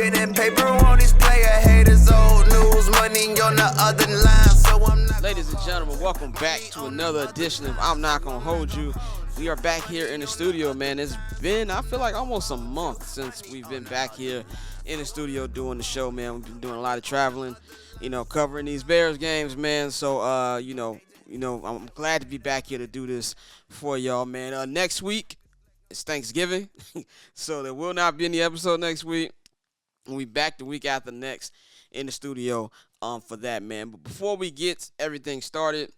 pen and paper on these player haters. Old news, money on the other line. So I'm not. Ladies and gentlemen, welcome back to another edition of I'm Not Gonna Hold You. We are back here in the studio, man. It's been, I feel like, almost a month since we've been back here in the studio doing the show, man. We've been doing a lot of traveling, covering these Bears games, man. So, I'm glad to be back here to do this for y'all, man. Next week, it's Thanksgiving, so there will not be any episode next week. We'll be back the week after next in the studio for that, man. But before we get everything started,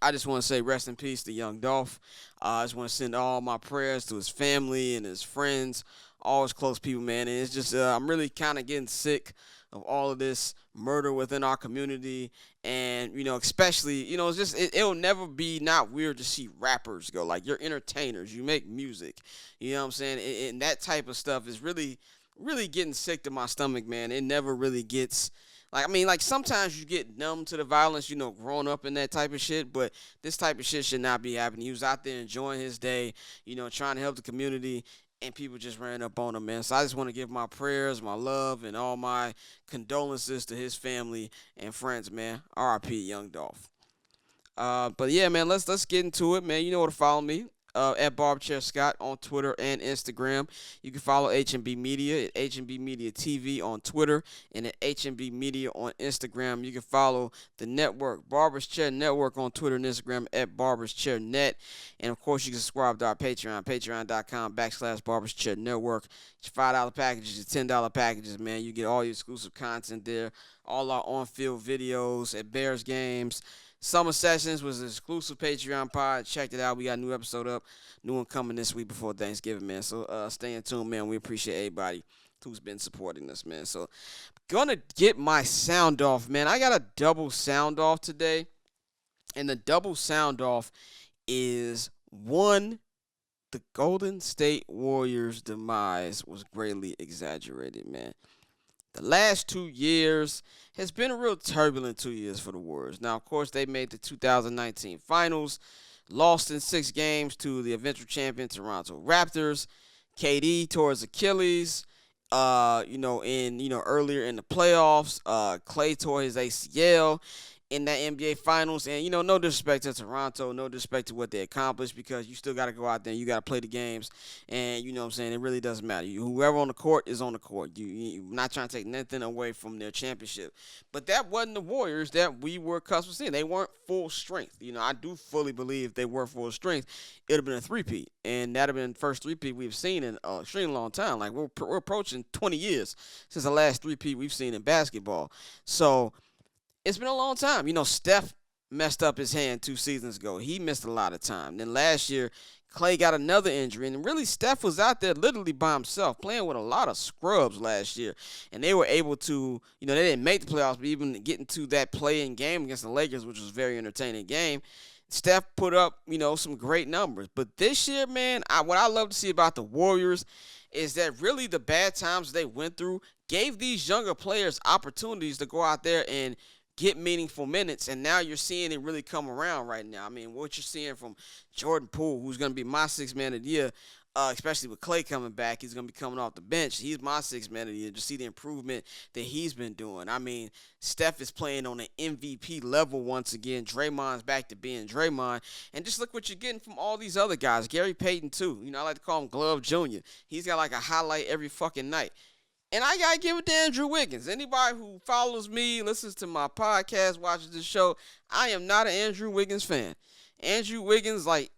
I just want to say rest in peace to young Dolph. I just want to send all my prayers to his family and his friends, all his close people, man. And it's just I'm really kind of getting sick of all of this murder within our community. And, especially, it's just it'll never be not weird to see rappers go. Like, you're entertainers. You make music. You know what I'm saying? And that type of stuff is really, really getting sick to my stomach, man. It never really gets... Like, sometimes you get numb to the violence, growing up in that type of shit, but this type of shit should not be happening. He was out there enjoying his day, trying to help the community, and people just ran up on him, man. So I just want to give my prayers, my love, and all my condolences to his family and friends, man. R.I.P. Young Dolph. But yeah, man, let's get into it, man. You know where to follow me. At Barberchair Scott on Twitter and Instagram. You can follow HNB Media at HNB Media TV on Twitter and at HNB Media on Instagram. You can follow the network, Barbers Chair Network, on Twitter and Instagram at Barbers Chair Net. And, of course, you can subscribe to our Patreon, patreon.com/Barbers Chair Network. It's $5 packages, it's $10 packages, man. You get all your exclusive content there, all our on-field videos at Bears games. Summer Sessions was an exclusive Patreon pod. Check it out. We got a new episode up. New one coming this week before Thanksgiving, man. So stay in tune, man. We appreciate everybody who's been supporting us, man. So gonna get my sound off, man. I got a double sound off today. And the double sound off is, one, the Golden State Warriors' demise was greatly exaggerated, man. The last 2 years has been a real turbulent 2 years for the Warriors. Now, of course, they made the 2019 Finals, lost in 6 games to the eventual champion Toronto Raptors. KD tore his Achilles, earlier in the playoffs. Klay tore his ACL in that NBA Finals. And, no disrespect to Toronto, no disrespect to what they accomplished, because you still got to go out there and you got to play the games. And, what I'm saying, it really doesn't matter. Whoever on the court is on the court. You're not trying to take nothing away from their championship. But that wasn't the Warriors that we were accustomed to seeing. They weren't full strength. I do fully believe if they were full strength, it would have been a three-peat. And that would have been the first three-peat we've seen in an extremely long time. Like, we're approaching 20 years since the last three-peat we've seen in basketball. So it's been a long time. Steph messed up his hand 2 seasons ago. He missed a lot of time. Then last year, Klay got another injury. And really, Steph was out there literally by himself, playing with a lot of scrubs last year. And they were able to, they didn't make the playoffs, but even getting to that play-in game against the Lakers, which was a very entertaining game, Steph put up, some great numbers. But this year, man, what I love to see about the Warriors is that really the bad times they went through gave these younger players opportunities to go out there and get meaningful minutes, and now you're seeing it really come around right now. I mean, what you're seeing from Jordan Poole, who's going to be my sixth man of the year, especially with Klay coming back, he's going to be coming off the bench. He's my sixth man of the year. Just see the improvement that he's been doing. I mean, Steph is playing on an MVP level once again. Draymond's back to being Draymond. And just look what you're getting from all these other guys. Gary Payton, too. I like to call him Glove Jr. He's got like a highlight every fucking night. And I got to give it to Andrew Wiggins. Anybody who follows me, listens to my podcast, watches this show, I am not an Andrew Wiggins fan. Andrew Wiggins, like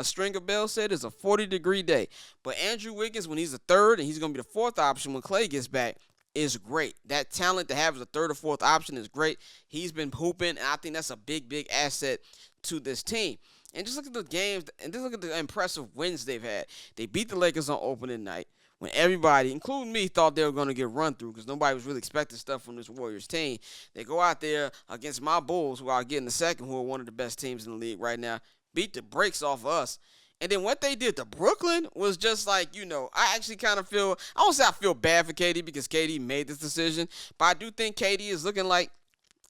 Stringer Bell said, is a 40-degree day. But Andrew Wiggins, when he's a third and he's going to be the fourth option when Klay gets back, is great. That talent to have as a third or fourth option is great. He's been hooping, and I think that's a big, big asset to this team. And just look at the games, and just look at the impressive wins they've had. They beat the Lakers on opening night, when everybody, including me, thought they were going to get run through because nobody was really expecting stuff from this Warriors team. They go out there against my Bulls, who I'll get in a second, who are one of the best teams in the league right now, beat the brakes off of us. And then what they did to Brooklyn was just like, I actually kind of feel, I don't say I feel bad for KD because KD made this decision, but I do think KD is looking like,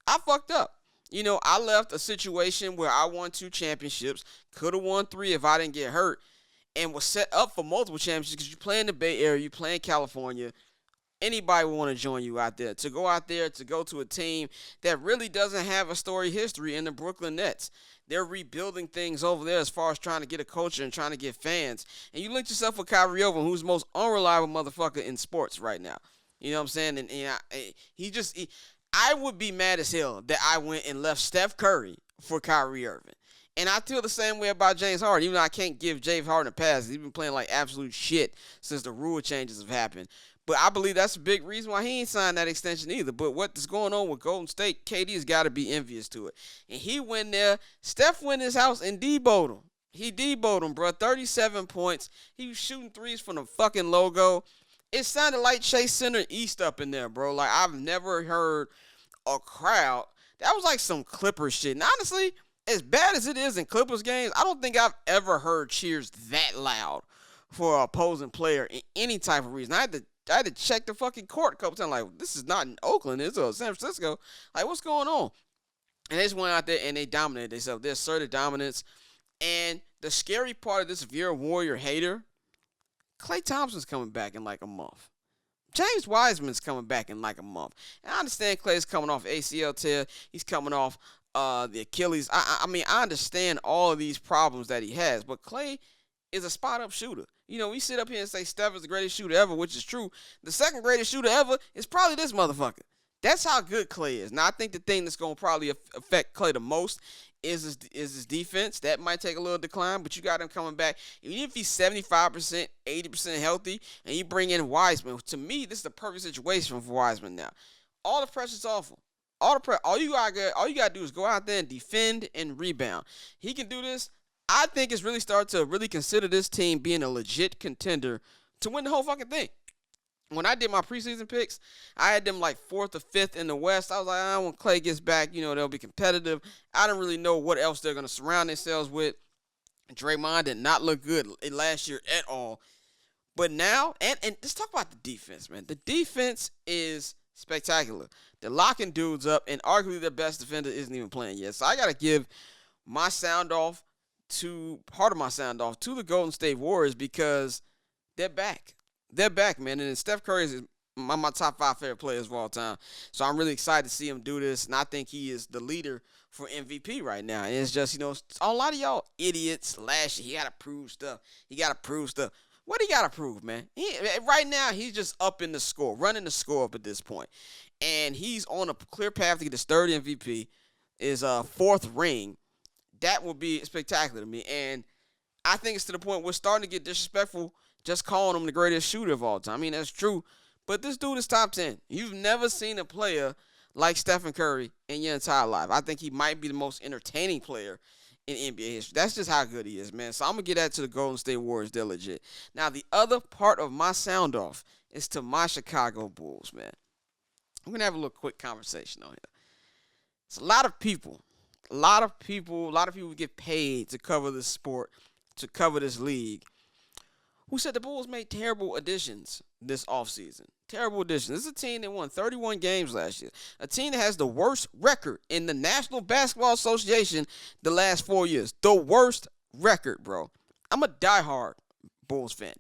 I fucked up. I left a situation where I won 2 championships, could have won 3 if I didn't get hurt, and was set up for multiple championships because you play in the Bay Area, you play in California, Anybody would want to join you out there. To go out there, to go to a team that really doesn't have a storied history in the Brooklyn Nets. They're rebuilding things over there as far as trying to get a culture and trying to get fans. And you link yourself with Kyrie Irving, who's the most unreliable motherfucker in sports right now. You know what I'm saying? And I would be mad as hell that I went and left Steph Curry for Kyrie Irving. And I feel the same way about James Harden, even though I can't give James Harden a pass. He's been playing like absolute shit since the rule changes have happened. But I believe that's a big reason why he ain't signed that extension either. But what is going on with Golden State, KD's got to be envious to it. And he went there. Steph went in his house and deboed him. He deboed him, bro. 37 points. He was shooting threes from the fucking logo. It sounded like Chase Center East up in there, bro. Like, I've never heard a crowd. That was like some Clippers shit. And honestly, as bad as it is in Clippers games, I don't think I've ever heard cheers that loud for an opposing player in any type of reason. I had to check the fucking court a couple times. Like, this is not in Oakland. It's San Francisco. Like, what's going on? And they just went out there and they dominated themselves. They asserted dominance. And the scary part of this, if you're a Warrior hater, Klay Thompson's coming back in like a month. James Wiseman's coming back in like a month. And I understand Klay's coming off ACL tear. He's coming off the Achilles. I mean, I understand all of these problems that he has. But Klay is a spot-up shooter. You know, we sit up here and say Steph is the greatest shooter ever, which is true. The second greatest shooter ever is probably this motherfucker. That's how good Klay is. Now, I think the thing that's going to probably affect Klay the most is his defense. That might take a little decline, but you got him coming back. Even if he's 75%, 80% healthy, and you bring in Wiseman, to me, this is the perfect situation for Wiseman now. All the pressure's off him. All you gotta do is go out there and defend and rebound. He can do this. I think it's really started to really consider this team being a legit contender to win the whole fucking thing. When I did my preseason picks, I had them like 4th or 5th in the West. I was like, when Klay gets back, they'll be competitive. I don't really know what else they're going to surround themselves with. Draymond did not look good last year at all. But now, and let's talk about the defense, man. The defense is spectacular. They're locking dudes up, and arguably their best defender isn't even playing yet. So I got to give my part of my sound off to the Golden State Warriors because they're back. They're back, man. And Steph Curry is my top 5 favorite players of all time. So I'm really excited to see him do this. And I think he is the leader for MVP right now. And it's just, a lot of y'all idiots last year. He got to prove stuff. What do he got to prove, man? Right now, he's just up in the score, running the score up at this point. And he's on a clear path to get his 3rd MVP, his 4th ring. That would be spectacular to me. And I think it's to the point we're starting to get disrespectful just calling him the greatest shooter of all time. I mean, that's true. But this dude is top 10. You've never seen a player like Stephen Curry in your entire life. I think he might be the most entertaining player in NBA history. That's just how good he is, man. So I'm going to get that to the Golden State Warriors. They're legit. Now, the other part of my sound off is to my Chicago Bulls, man. I'm going to have a little quick conversation on here. It's a lot of people get paid to cover this sport, to cover this league, who said the Bulls made terrible additions this offseason. Terrible additions. This is a team that won 31 games last year. A team that has the worst record in the National Basketball Association the last 4 years. The worst record, bro. I'm a diehard Bulls fan.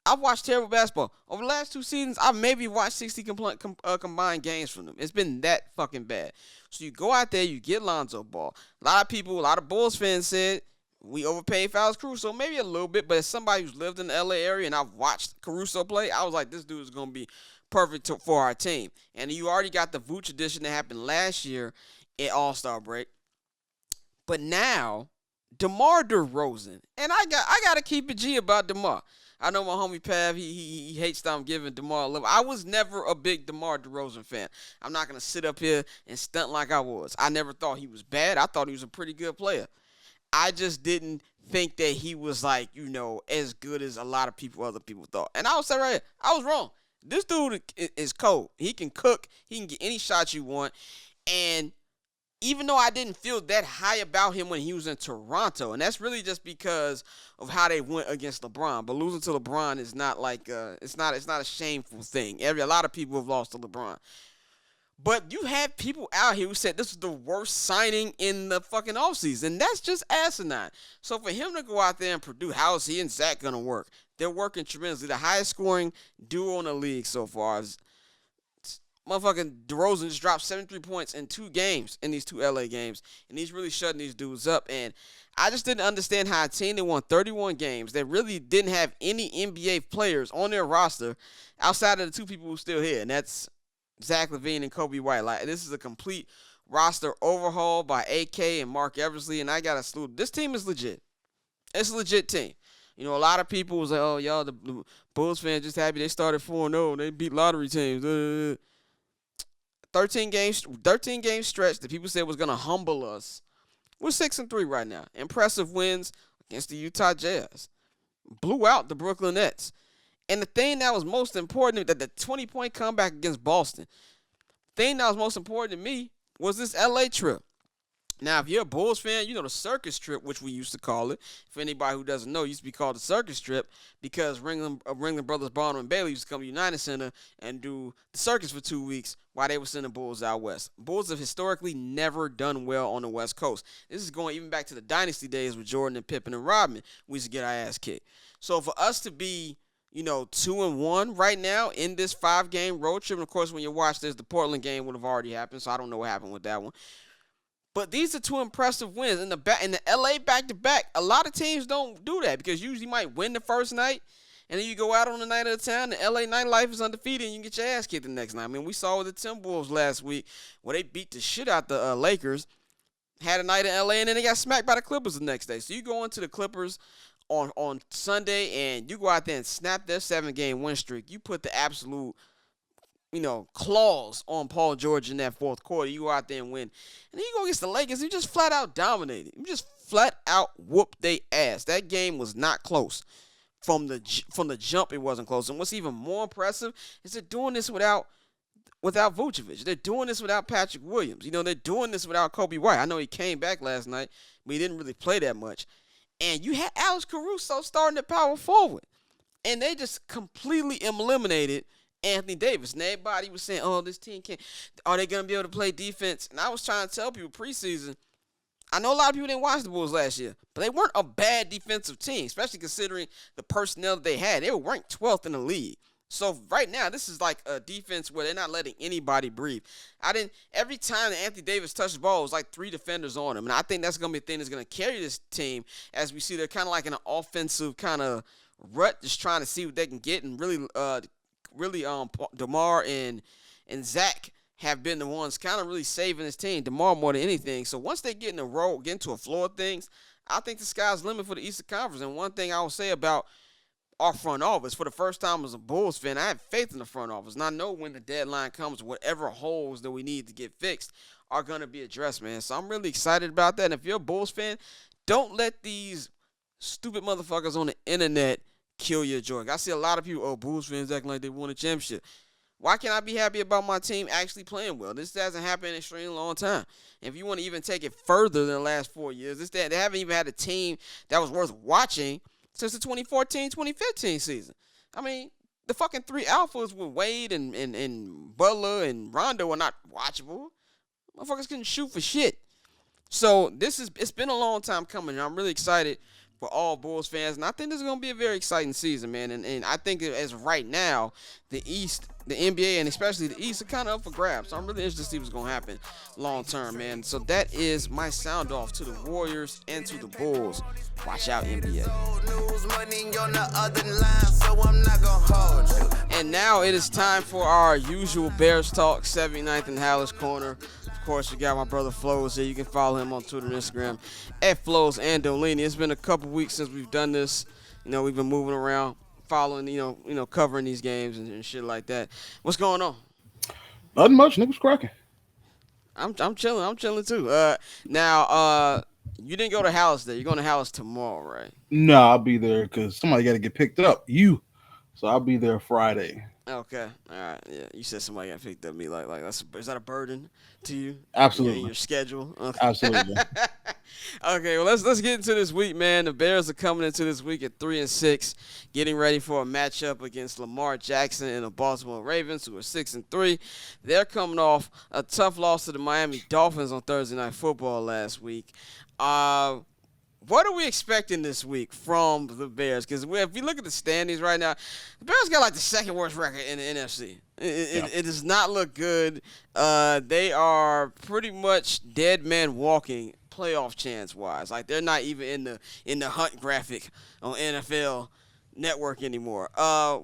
I've watched terrible basketball. Over the last 2 seasons, I've maybe watched 60 combined games from them. It's been that fucking bad. So you go out there, you get Lonzo Ball. A lot of Bulls fans said, we overpaid Halas Caruso, maybe a little bit, but as somebody who's lived in the LA area and I've watched Caruso play, I was like, this dude is going to be perfect for our team. And you already got the Vooch edition that happened last year at All-Star break. But now, DeMar DeRozan, and I got to keep it G about DeMar. I know my homie Pav, he hates that I'm giving DeMar a little. I was never a big DeMar DeRozan fan. I'm not going to sit up here and stunt like I was. I never thought he was bad. I thought he was a pretty good player. I just didn't think that he was like, as good as a lot of other people thought. And I will say right here, I was wrong. This dude is cold. He can cook. He can get any shot you want. And even though I didn't feel that high about him when he was in Toronto, and that's really just because of how they went against LeBron. But losing to LeBron is not like it's not a shameful thing. A lot of people have lost to LeBron. But you have people out here who said this was the worst signing in the fucking offseason. That's just asinine. So for him to go out there and produce, how is he and Zach going to work? They're working tremendously. The highest scoring duo in the league so far. Motherfucking DeRozan just dropped 73 points in 2 games in these 2 LA games, and he's really shutting these dudes up. And I just didn't understand how a team that won 31 games that really didn't have any NBA players on their roster outside of the 2 people who are still here, and that's Zach LaVine and Kobe White. Like, this is a complete roster overhaul by AK and Mark Eversley, and I got to salute. This team is legit. It's a legit team. You know, a lot of people was like, oh, y'all, the Bulls fans just happy they started 4-0. They beat lottery teams. 13 game stretch that people said was going to humble us. We're 6-3 right now. Impressive wins against the Utah Jazz. Blew out the Brooklyn Nets. And the thing that was most important, that the 20-point comeback against Boston, the thing that was most important to me was this LA trip. Now, if you're a Bulls fan, you know the circus trip, which we used to call it. For anybody who doesn't know, it used to be called the circus trip because Ringling Brothers Barnum and Bailey used to come to United Center and do the circus for 2 weeks while they were sending Bulls out west. Bulls have historically never done well on the West Coast. This is going even back to the dynasty days with Jordan and Pippen and Rodman. We used to get our ass kicked. So for us to be, 2-1 right now in this 5-game road trip, and of course when you watch this, the Portland game would have already happened, so I don't know what happened with that one. But these are 2 impressive wins. In the LA back-to-back, a lot of teams don't do that because usually you might win the first night, and then you go out on the night of the town, the LA nightlife is undefeated, and you get your ass kicked the next night. I mean, we saw with the Timberwolves last week where they beat the shit out the Lakers, had a night in LA, and then they got smacked by the Clippers the next day. So you go into the Clippers on Sunday, and you go out there and snap their 7-game win streak. You put the absolute claws on Paul George in that fourth quarter. You go out there and win. And then you go against the Lakers, you just flat out dominated. You just flat out whooped their ass. That game was not close. From the jump, it wasn't close. And what's even more impressive is they're doing this without Vucevic. They're doing this without Patrick Williams. They're doing this without Kobe White. I know he came back last night, but he didn't really play that much. And you had Alex Caruso starting at power forward. And they just completely eliminated Anthony Davis. And everybody was saying, oh, this team are they going to be able to play defense? And I was trying to tell people preseason, I know a lot of people didn't watch the Bulls last year, but they weren't a bad defensive team, especially considering the personnel that they had. They were ranked 12th in the league. So right now, this is like a defense where they're not letting anybody breathe. Every time that Anthony Davis touched the ball, it was like 3 defenders on him. And I think that's going to be a thing that's going to carry this team as we see they're kind of like in an offensive kind of rut, just trying to see what they can get. And really, DeMar and Zach have been the ones kind of really saving this team, DeMar more than anything. So once they get in a row, get into a flow of things, I think the sky's the limit for the Eastern Conference. And one thing I will say about our front office, for the first time as a Bulls fan, I have faith in the front office. And I know when the deadline comes, whatever holes that we need to get fixed are going to be addressed, man. So I'm really excited about that. And if you're a Bulls fan, don't let these stupid motherfuckers on the internet kill your joy. I see a lot of people, Bulls fans acting like they won a championship. Why can't I be happy about my team actually playing well? This hasn't happened in an extremely long time. And if you want to even take it further than the last 4 years, they haven't even had a team that was worth watching since the 2014-2015 season. I mean, the fucking 3 alphas with Wade and Butler and Rondo are not watchable. Motherfuckers couldn't shoot for shit. So it's been a long time coming, and I'm really excited for all Bulls fans. And I think this is going to be a very exciting season, man. And I think that as of right now, the East, the NBA, and especially the East are kind of up for grabs. So I'm really interested to see what's going to happen long term, man. So that is my sound off to the Warriors and to the Bulls. Watch out, NBA. And now it is time for our usual Bears talk, 79th and Halas Corner. Of course, you got my brother Flows here. You can follow him on Twitter and Instagram at Flows Andolini. It's been a couple weeks since we've done this. We've been moving around, following, covering these games and shit like that. What's going on? Nothing much. Niggas cracking. I'm chilling. I'm chilling too. Now, you didn't go to Halas today. You're going to Halas tomorrow, right? No, I'll be there because somebody got to get picked up. So I'll be there Friday. Okay. All right. Yeah. You said somebody got picked up. Me like is that a burden to you? Absolutely. Your schedule. Okay. Absolutely. Okay. Well, let's get into this week, man. The Bears are coming into this week at 3-6, getting ready for a matchup against Lamar Jackson and the Baltimore Ravens, who are 6-3. They're coming off a tough loss to the Miami Dolphins on Thursday Night Football last week. What are we expecting this week from the Bears? Because if you look at the standings right now, the Bears got like the second worst record in the NFC. It does not look good. They are pretty much dead man walking playoff chance wise. Like they're not even in the hunt graphic on NFL Network anymore.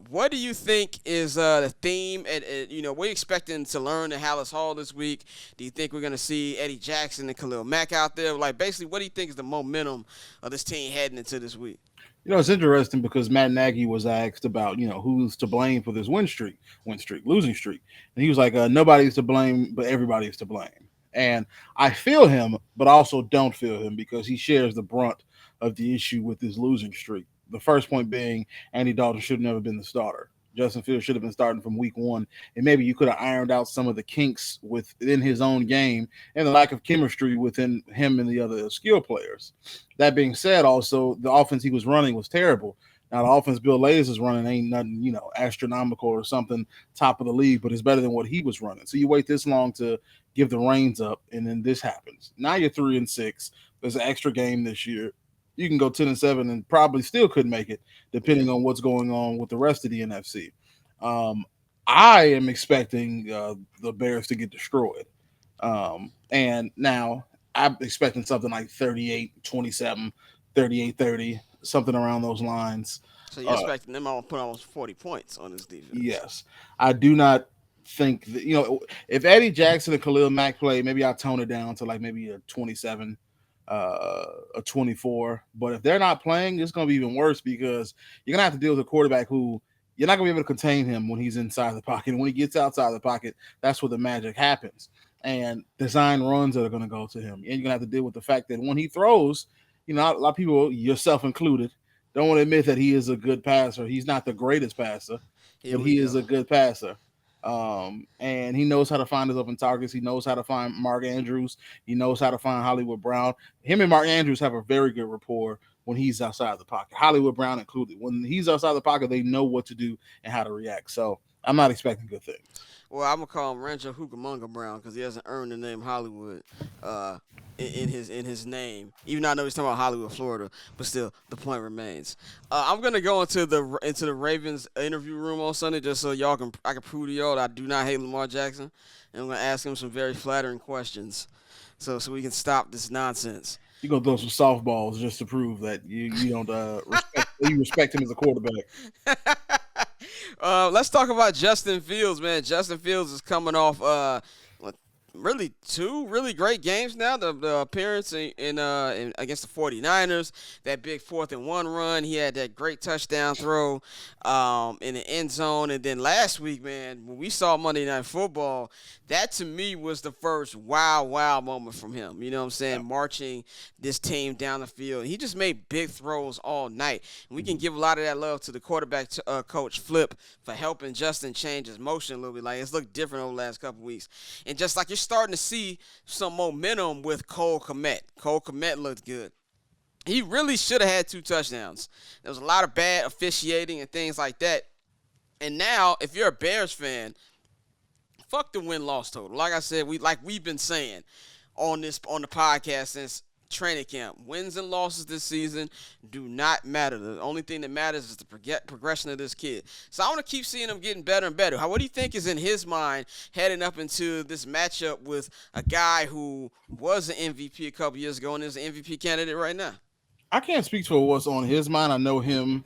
What do you think is the theme? We're expecting to learn at Halas Hall this week. Do you think we're going to see Eddie Jackson and Khalil Mack out there? Like, basically, what do you think is the momentum of this team heading into this week? It's interesting because Matt Nagy was asked about, who's to blame for this losing streak. And he was like, nobody's to blame, but everybody's to blame. And I feel him, but I also don't feel him because he shares the brunt of the issue with this losing streak. The first point being Andy Dalton should have never been the starter. Justin Fields should have been starting from week one. And maybe you could have ironed out some of the kinks within his own game and the lack of chemistry within him and the other skill players. That being said, also, the offense he was running was terrible. Now, the offense Bill Layes is running ain't nothing, astronomical or something top of the league, but it's better than what he was running. So you wait this long to give the reins up, and then this happens. Now you're 3-6. There's an extra game this year. You can go 10-7 and probably still could make it, depending on what's going on with the rest of the NFC. I am expecting the Bears to get destroyed. And now I'm expecting something like 38-27, 38-30, something around those lines. So you're expecting them all to put almost 40 points on this defense? Yes. I do not think that, if Eddie Jackson and Khalil Mack play, maybe I'll tone it down to like maybe a 27, a 24. But if they're not playing, it's going to be even worse because you're going to have to deal with a quarterback who you're not going to be able to contain him when he's inside the pocket. And when he gets outside the pocket, that's where the magic happens. And design runs that are going to go to him. And you're going to have to deal with the fact that when he throws, a lot of people, yourself included, don't want to admit that he is a good passer. He's not the greatest passer, but he is a good passer. And he knows how to find his open targets. He knows how to find Mark Andrews. He knows how to find Hollywood Brown. Him and Mark Andrews have a very good rapport when he's outside the pocket. Hollywood Brown included. When he's outside the pocket, they know what to do and how to react. So I'm not expecting good things. Well, I'm gonna call him Rancho Cucamonga Brown because he hasn't earned the name Hollywood in his name. Even though I know he's talking about Hollywood, Florida, but still, the point remains. I'm gonna go into the Ravens interview room on Sunday just so I can prove to y'all that I do not hate Lamar Jackson, and I'm gonna ask him some very flattering questions, so we can stop this nonsense. You're gonna throw some softballs just to prove that you don't respect him as a quarterback. Let's talk about Justin Fields, man. Justin Fields is coming off really two really great games now. The appearance in against the 49ers, that big 4th-and-1 run. He had that great touchdown throw in the end zone. And then last week, man, when we saw Monday Night Football, that to me was the first wow moment from him. You know what I'm saying? Yeah. Marching this team down the field. He just made big throws all night. And we can give a lot of that love to the quarterback coach Flip for helping Justin change his motion a little bit. Like, it's looked different over the last couple weeks. And just like you're starting to see some momentum with Cole Kmet. Cole Kmet looked good. He really should have had 2 touchdowns. There was a lot of bad officiating and things like that. And now, if you're a Bears fan, fuck the win-loss total. Like I said, we've been saying on the podcast since training camp, wins and losses this season do not matter. The only thing that matters is the progression of this kid. So I want to keep seeing him getting better and better. What do you think is in his mind heading up into this matchup with a guy who was an MVP a couple years ago and is an MVP candidate right now? I can't speak for what's on his mind. I know him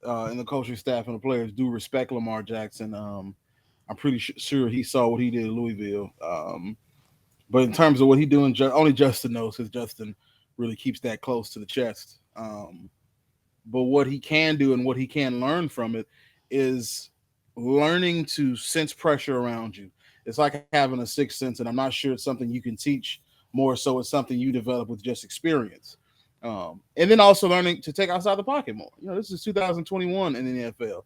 and the coaching staff and the players do respect Lamar Jackson. I'm pretty sure he saw what he did at Louisville. But in terms of what he doing, only Justin knows because Justin really keeps that close to the chest. But what he can do and what he can learn from it is learning to sense pressure around you. It's like having a sixth sense, and I'm not sure it's something you can teach. More so it's something you develop with just experience. And then also learning to take outside the pocket more. This is 2021 in the NFL.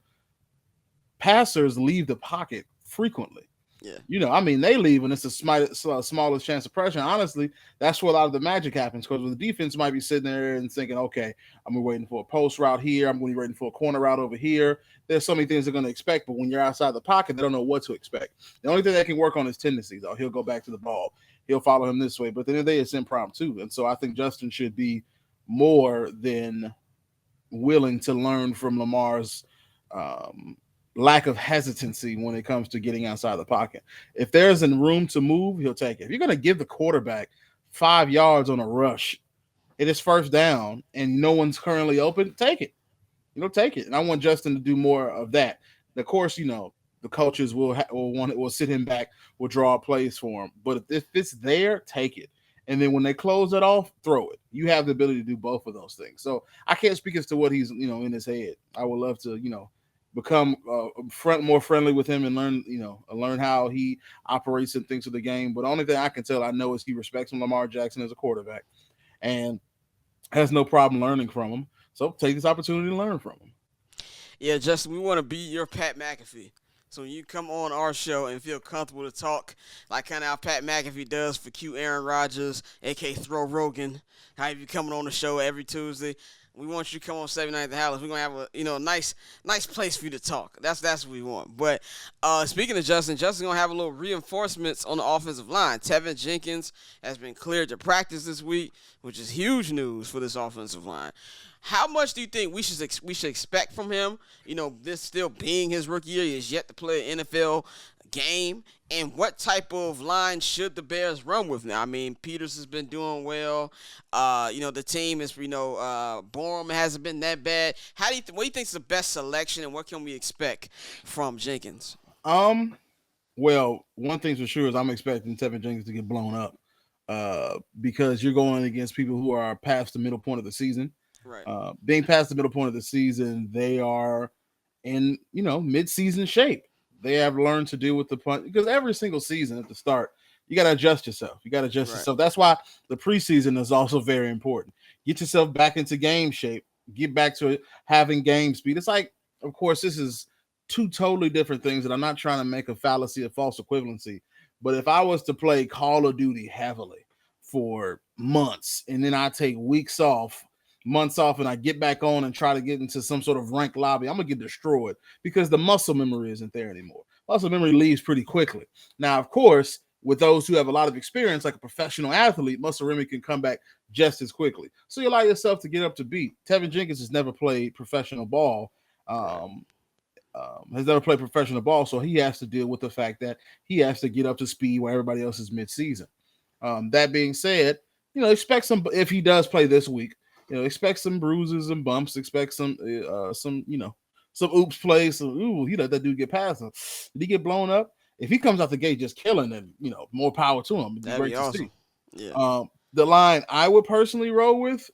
Passers leave the pocket frequently. Yeah. They leave when it's the smallest chance of pressure. And honestly, that's where a lot of the magic happens because the defense might be sitting there and thinking, okay, I'm waiting for a post route here. I'm going to be waiting for a corner route over here. There's so many things they're going to expect, but when you're outside the pocket, they don't know what to expect. The only thing they can work on is tendencies. Oh, he'll go back to the ball. He'll follow him this way. But at the end of the day, it's impromptu. And so I think Justin should be more than willing to learn from Lamar's um, lack of hesitancy when it comes to getting outside the pocket. If there's a room to move, he'll take it. If you're going to give the quarterback 5 yards on a rush, it is first down, and no one's currently open, take it. Take it. And I want Justin to do more of that. And of course, the coaches will sit him back, will draw plays for him. But if it's there, take it. And then when they close it off, throw it. You have the ability to do both of those things. So I can't speak as to what he's in his head. I would love to become more friendly with him and learn how he operates and thinks of the game. But the only thing I can tell I know is he respects Lamar Jackson as a quarterback and has no problem learning from him. So take this opportunity to learn from him. Yeah, Justin, we want to be your Pat McAfee. So when you come on our show and feel comfortable to talk, like kind of how Pat McAfee does for Q Aaron Rodgers, a.k.a. Throw Rogan, how you coming on the show every Tuesday. We want you to come on 79 at the Halas. We're gonna have a nice place for you to talk. That's what we want. But speaking of Justin's gonna have a little reinforcements on the offensive line. Tevin Jenkins has been cleared to practice this week, which is huge news for this offensive line. How much do you think we should expect from him? This still being his rookie year, he has yet to play an NFL game. And what type of line should the Bears run with now? I mean, Peters has been doing well. The team is, Borum hasn't been that bad. What do you think is the best selection, and what can we expect from Jenkins? Well, one thing's for sure is I'm expecting Tevin Jenkins to get blown up because you're going against people who are past the middle point of the season. Right. Being past the middle point of the season, they are in mid-season shape. They have learned to deal with the punt because every single season at the start, you got to adjust yourself. Yourself. That's why the preseason is also very important. Get yourself back into game shape. Get back to having game speed. It's like, of course, this is two totally different things, and I'm not trying to make a fallacy of false equivalency. But if I was to play Call of Duty heavily for months, and then I take months off, and I get back on and try to get into some sort of ranked lobby, I'm gonna get destroyed because the muscle memory isn't there anymore. Muscle memory leaves pretty quickly. Now, of course, with those who have a lot of experience, like a professional athlete, muscle memory can come back just as quickly. So you allow yourself to get up to beat. Tevin Jenkins has never played professional ball. So he has to deal with the fact that he has to get up to speed while everybody else is mid-season. That being said, expect some, if he does play this week, expect some bruises and bumps, expect some oops plays. He let that dude get past him. Did he get blown up? If he comes out the gate just killing, then more power to him. It'd be great to see. Yeah. The line I would personally roll with,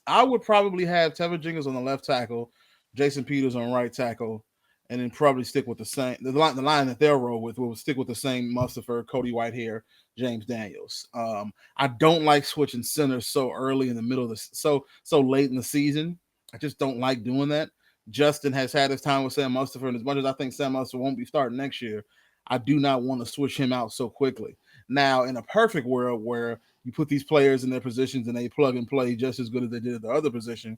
I would probably have Tevin Jenkins on the left tackle, Jason Peters on right tackle, and then probably stick with the line that they'll roll with will stick with the same Mustipher, Cody Whitehair, James Daniels. I don't like switching centers so early in the middle of so late in the season. I just don't like doing that. Justin has had his time with Sam Mustipher, and as much as I think Sam Mustipher won't be starting next year, I do not want to switch him out so quickly. Now, in a perfect world where you put these players in their positions and they plug and play just as good as they did at the other position,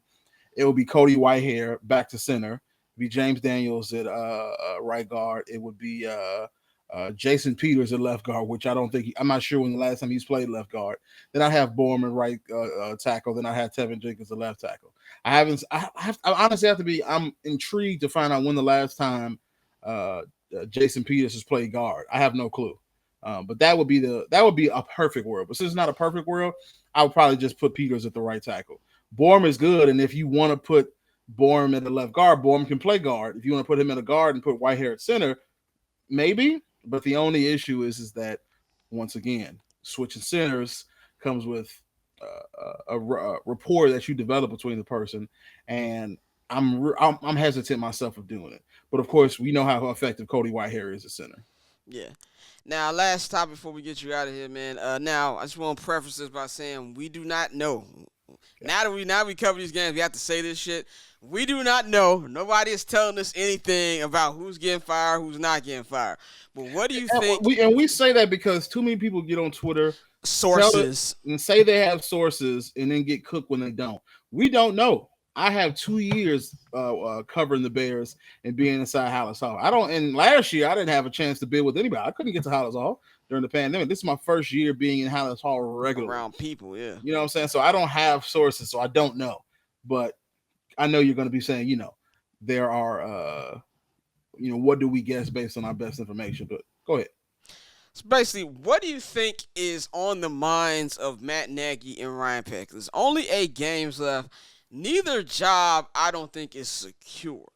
it will be Cody Whitehair back to center. It would be James Daniels at right guard. It would be Jason Peters at left guard, which I'm not sure when the last time he's played left guard. Then I have Borum at right tackle. Then I have Tevin Jenkins at left tackle. I honestly have to be. I'm intrigued to find out when the last time Jason Peters has played guard. I have no clue. But that would be a perfect world. But since it's not a perfect world, I would probably just put Peters at the right tackle. Borum is good, and if you want to put Borum at the left guard, Borum can play guard. If you want to put him in a guard and put Whitehair at center, maybe. But the only issue is that once again, switching centers comes with a rapport that you develop between the person, and I'm hesitant myself of doing it. But of course, we know how effective Cody Whitehair is at center. Yeah. Now, last topic before we get you out of here, man. Now, I just want to preface this by saying we do not know. Yeah. Now we cover these games, we have to say this shit. We do not know. Nobody is telling us anything about who's getting fired, who's not getting fired. But what do you think? We say that because too many people get on Twitter, sources, and say they have sources, and then get cooked when they don't. We don't know. I have 2 years covering the Bears and being inside Halas Hall. And last year I didn't have a chance to build with anybody. I couldn't get to Halas Hall. during the pandemic. This is my first year being in Halas Hall regularly. Around people, yeah. You know what I'm saying? So I don't have sources, so I don't know. But I know you're going to be saying, there are, what do we guess based on our best information? But go ahead. So basically, what do you think is on the minds of Matt Nagy and Ryan Pace? There's only 8 games left. Neither job, I don't think, is secure.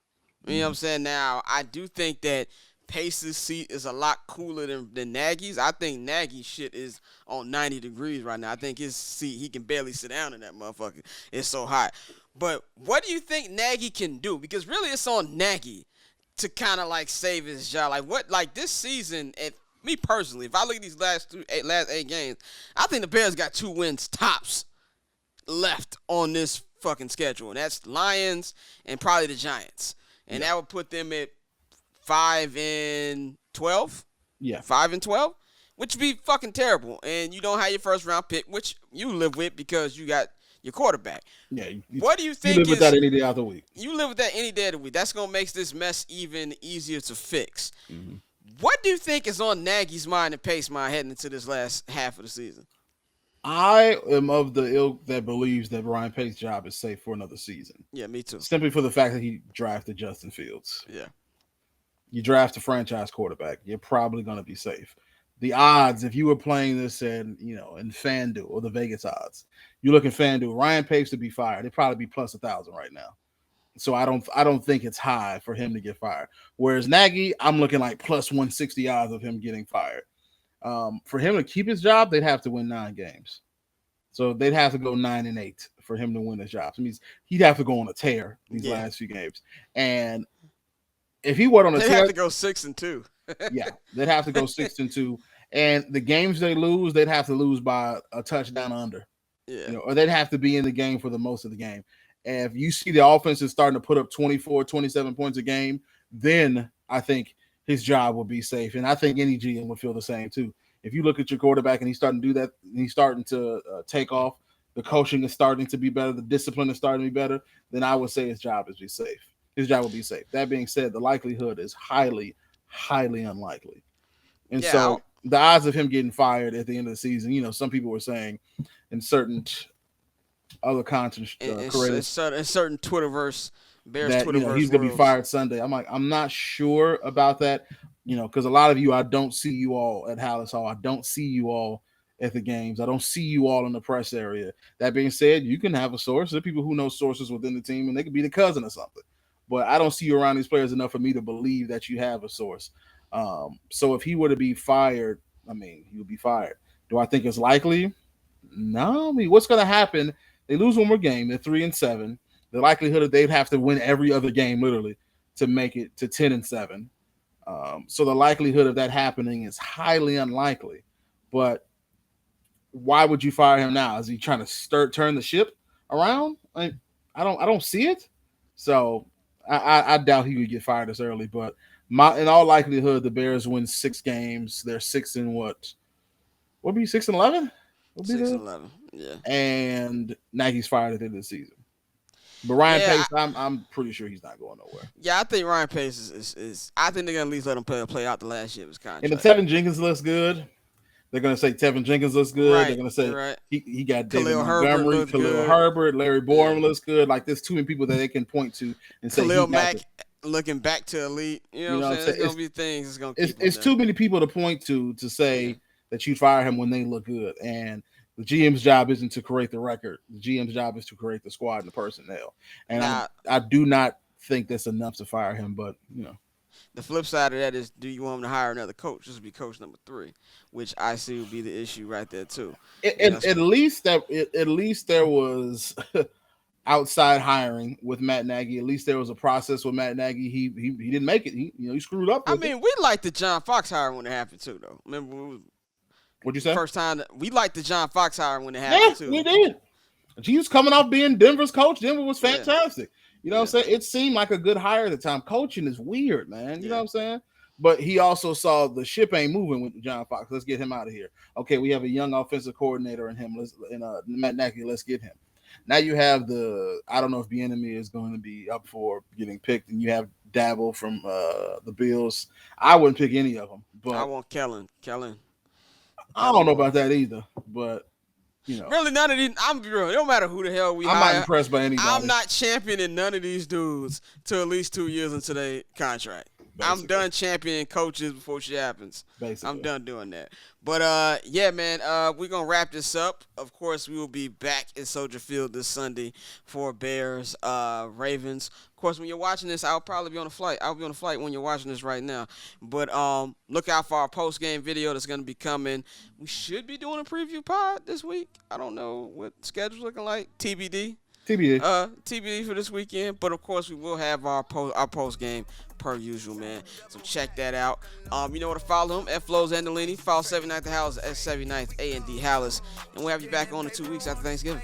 You know what I'm saying? Now, I do think that Pace's seat is a lot cooler than Nagy's. I think Nagy's shit is on 90 degrees right now. I think his seat, he can barely sit down in that motherfucker. It's so hot. But what do you think Nagy can do? Because really it's on Nagy to kind of like save his job. Like this season, me personally, if I look at these last 8 games, I think the Bears got 2 wins tops left on this fucking schedule. And that's Lions and probably the Giants. And that would put them at 5-12. Yeah. 5-12, which would be fucking terrible. And you don't have your first round pick, which you live with because you got your quarterback. Yeah. What do you think? You live with that any day of the week. You live with that any day of the week. That's gonna make this mess even easier to fix. Mm-hmm. What do you think is on Nagy's mind and Pace's mind heading into this last half of the season? I am of the ilk that believes that Ryan Pace's job is safe for another season. Yeah, me too. Simply for the fact that he drafted Justin Fields. Yeah. You draft a franchise quarterback, you're probably going to be safe. The odds, if you were playing this in FanDuel or the Vegas odds, you look at FanDuel, Ryan Pace to be fired, it'd probably be plus 1,000 right now. So I don't think it's high for him to get fired. Whereas Nagy, I'm looking like plus 160 odds of him getting fired. For him to keep his job, they'd have to win 9 games. So they'd have to go 9-8 for him to win his job. So it means he'd have to go on a tear these last few games. And if he went on a tear, they'd have to go 6-2. Yeah, they'd have to go 6-2. And the games they lose, they'd have to lose by a touchdown under. Yeah. Or they'd have to be in the game for the most of the game. And if you see the offense is starting to put up 24, 27 points a game, then I think his job will be safe. And I think any GM would feel the same too. If you look at your quarterback and he's starting to do that, and he's starting to take off, the coaching is starting to be better, the discipline is starting to be better, then I would say his job is be safe. His job will be safe. That being said, the likelihood is highly, highly unlikely. And so the odds of him getting fired at the end of the season, some people were saying in certain other content in certain Twitterverse, Bears that Twitterverse he's going to be fired Sunday. I'm not sure about that, because a lot of you, I don't see you all at Halas Hall. I don't see you all at the games. I don't see you all in the press area. That being said, you can have a source. There are people who know sources within the team, and they could be the cousin or something. But I don't see you around these players enough for me to believe that you have a source. So if he were to be fired, he would be fired. Do I think it's likely? No. What's going to happen? They lose one more game. They're 3-7. The likelihood that they'd have to win every other game, literally, to make it to 10-7. So the likelihood of that happening is highly unlikely. But why would you fire him now? Is he trying to turn the ship around? I don't see it. So I doubt he would get fired this early. But in all likelihood, the Bears win 6 games. They're 6 and what? What would be 6-11? 6-11. Yeah. And Nagy's fired at the end of the season. But Ryan Pace, I'm pretty sure he's not going nowhere. Yeah, I think Ryan Pace is I think they're gonna at least let him play out the last year of his contract. And if Tevin Jenkins looks good, they're gonna say Tevin Jenkins looks good. Right, they're gonna say he got David Khalil Montgomery, Khalil Herbert, Larry Borum looks good. Like there's too many people that they can point to and say Khalil Mack looking back to elite. You know what I'm saying? There's gonna be things that's gonna keep it's too many people to point to say that you fire him when they look good. And the GM's job isn't to create the record. The GM's job is to create the squad and the personnel. And I do not think that's enough to fire him. But the flip side of that is, do you want him to hire another coach? This would be coach number 3, which I see would be the issue right there too. At least there was outside hiring with Matt Nagy. At least there was a process with Matt Nagy. He didn't make it. He screwed up. We liked the John Fox hire when it happened too, though. Remember? What'd you say? First time we liked the John Fox hire when it happened too. We did. He was coming off being Denver's coach. Denver was fantastic. You know what I'm saying? It seemed like a good hire at the time. Coaching is weird, man. You know what I'm saying? But he also saw the ship ain't moving with John Fox. Let's get him out of here. Okay, we have a young offensive coordinator in him. Matt Nagy. Let's get him. Now you have I don't know if Bieniemy is going to be up for getting picked, and you have Dabble from the Bills. I wouldn't pick any of them. But I want Kellen. I don't know about that either, but Really, none of these. I'm real. It don't matter who the hell we I'm hire. not impressed by anybody. I'm not championing none of these dudes to at least 2 years into their contract. Basically. I'm done championing coaches before shit happens. Basically. I'm done doing that. But yeah, man, we're gonna wrap this up. Of course, we will be back in Soldier Field this Sunday for Bears, Ravens. Of course, when you're watching this, I'll probably be on a flight. I'll be on a flight when you're watching this right now. But look out for our post game video that's gonna be coming. We should be doing a preview pod this week. I don't know what the schedule's looking like. TBD. TBD for this weekend. But of course, we will have our post game per usual, man. So check that out. You know where to follow him at Flows Andolini. Follow 79th Halas at 79th A&D Halas. And we'll have you back on in 2 weeks after Thanksgiving.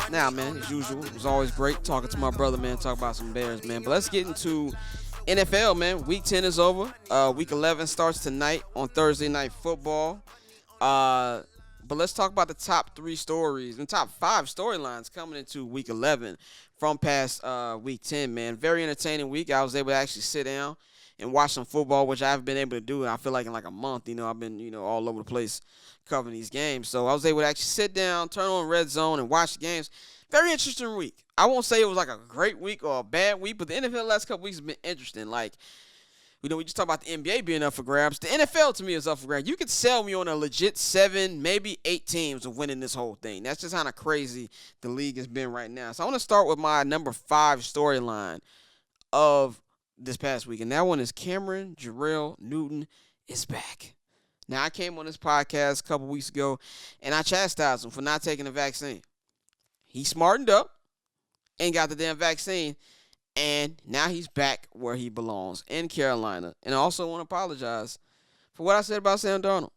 Now, man, as usual, it was always great talking to my brother, man. Talk about some Bears, man. But let's get into NFL, man. Week 10 is over. Week 11 starts tonight on Thursday Night Football. But let's talk about the top 3 stories and top 5 storylines coming into week 11 from past week 10, man. Very entertaining week. I was able to actually sit down and watch some football, which I haven't been able to do. I feel like in like a month, I've been, all over the place covering these games. So I was able to actually sit down, turn on Red Zone, and watch the games. Very interesting week. I won't say it was like a great week or a bad week, but the NFL the last couple weeks has been interesting. Like, we just talk about the NBA being up for grabs. The NFL, to me, is up for grabs. You could sell me on a legit 7, maybe 8 teams of winning this whole thing. That's just kind of crazy the league has been right now. So I want to start with my number 5 storyline of this past week, and that one is Cameron Jarrell Newton is back. Now, I came on this podcast a couple weeks ago, and I chastised him for not taking the vaccine. He smartened up and got the damn vaccine. And now he's back where he belongs, in Carolina. And I also want to apologize for what I said about Sam Darnold.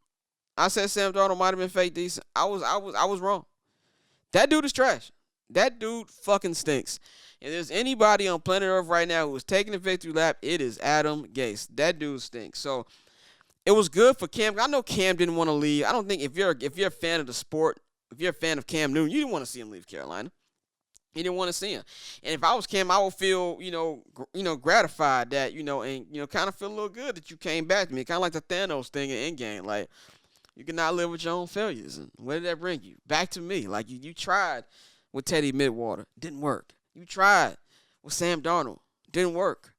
I said Sam Darnold might have been fake decent. I was wrong. That dude is trash. That dude fucking stinks. If there's anybody on planet Earth right now who is taking the victory lap, it is Adam Gase. That dude stinks. So it was good for Cam. I know Cam didn't want to leave. I don't think if you're a fan of the sport, if you're a fan of Cam Newton, you didn't want to see him leave Carolina. He didn't want to see him. And if I was Cam, I would feel, gratified that, and, kind of feel a little good that you came back to me. Kind of like the Thanos thing in Endgame. Like, you cannot live with your own failures. And where did that bring you? Back to me. Like, you tried with Teddy Midwater. Didn't work. You tried with Sam Darnold. Didn't work.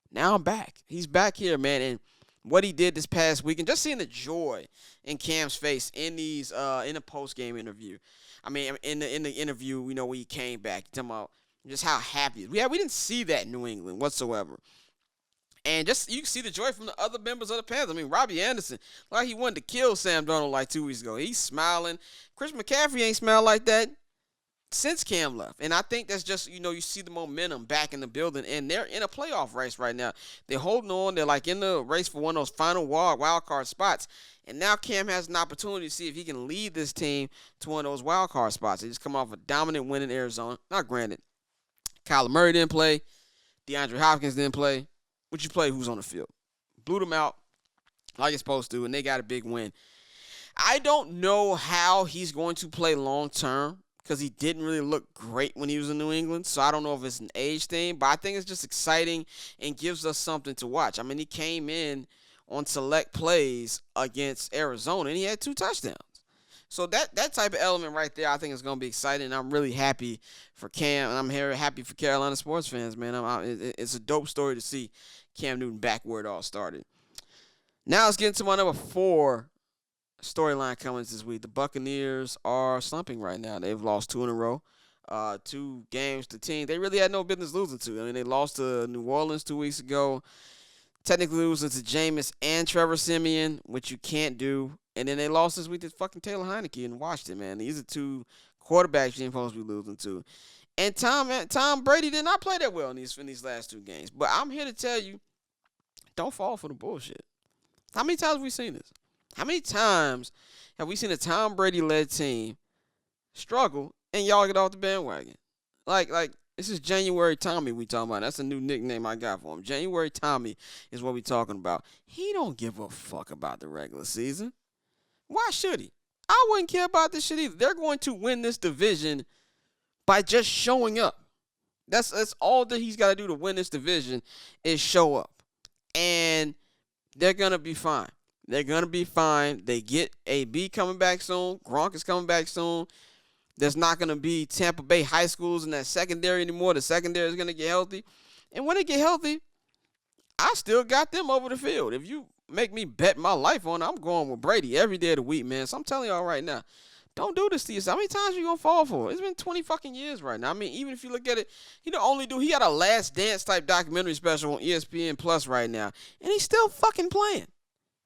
Now I'm back. He's back here, man. And what he did this past week, and just seeing the joy in Cam's face in these in the post-game interview. I mean, in the interview, when he came back, talking about just how happy. We didn't see that in New England whatsoever. And just you can see the joy from the other members of the Panthers. I mean, Robbie Anderson, like he wanted to kill Sam Darnold like 2 weeks ago. He's smiling. Chris McAfee ain't smiled like that since Cam left. And I think that's just, you see the momentum back in the building. And they're in a playoff race right now. They're holding on. They're like in the race for one of those final wild card spots. And now Cam has an opportunity to see if he can lead this team to one of those wild card spots. They just come off a dominant win in Arizona. Now, granted, Kyler Murray didn't play. DeAndre Hopkins didn't play. But you play who's on the field. Blew them out like it's supposed to, and they got a big win. I don't know how he's going to play long term because he didn't really look great when he was in New England. So I don't know if it's an age thing, but I think it's just exciting and gives us something to watch. I mean, he came in on select plays against Arizona, and he had 2 touchdowns. So that type of element right there, I think is going to be exciting. I'm really happy for Cam, and I'm happy for Carolina sports fans, man. It's a dope story to see Cam Newton back where it all started. Now let's get into my number 4 storyline coming this week. The Buccaneers are slumping right now. They've lost 2 in a row. 2 games to team they really had no business losing to. I mean, they lost to New Orleans 2 weeks ago. Technically losing to Jameis and Trevor Siemian, which you can't do. And then they lost this week to fucking Taylor Heineke in Washington, man. These are 2 quarterbacks you're supposed to be losing to. And Tom Brady did not play that well in these last 2 games. But I'm here to tell you, don't fall for the bullshit. How many times have we seen this? How many times have we seen a Tom Brady-led team struggle and y'all get off the bandwagon? Like this is January Tommy we talking about. That's a new nickname I got for him. January Tommy is what we talking about. He don't give a fuck about the regular season. Why should he? I wouldn't care about this shit either. They're going to win this division by just showing up. That's all that he's got to do to win this division is show up. and they're going to be fine. They're going to be fine. They get AB coming back soon. Gronk is coming back soon. There's not going to be Tampa Bay high schools in that secondary anymore. The secondary is going to get healthy. And when they get healthy, I still got them over the field. If you make me bet my life on it, I'm going with Brady every day of the week, man. So I'm telling y'all right now, don't do this to yourself. How many times are you going to fall for it? It's been 20 fucking years right now. I mean, even if you look at it, he got a Last Dance type documentary special on ESPN Plus right now, and he's still fucking playing.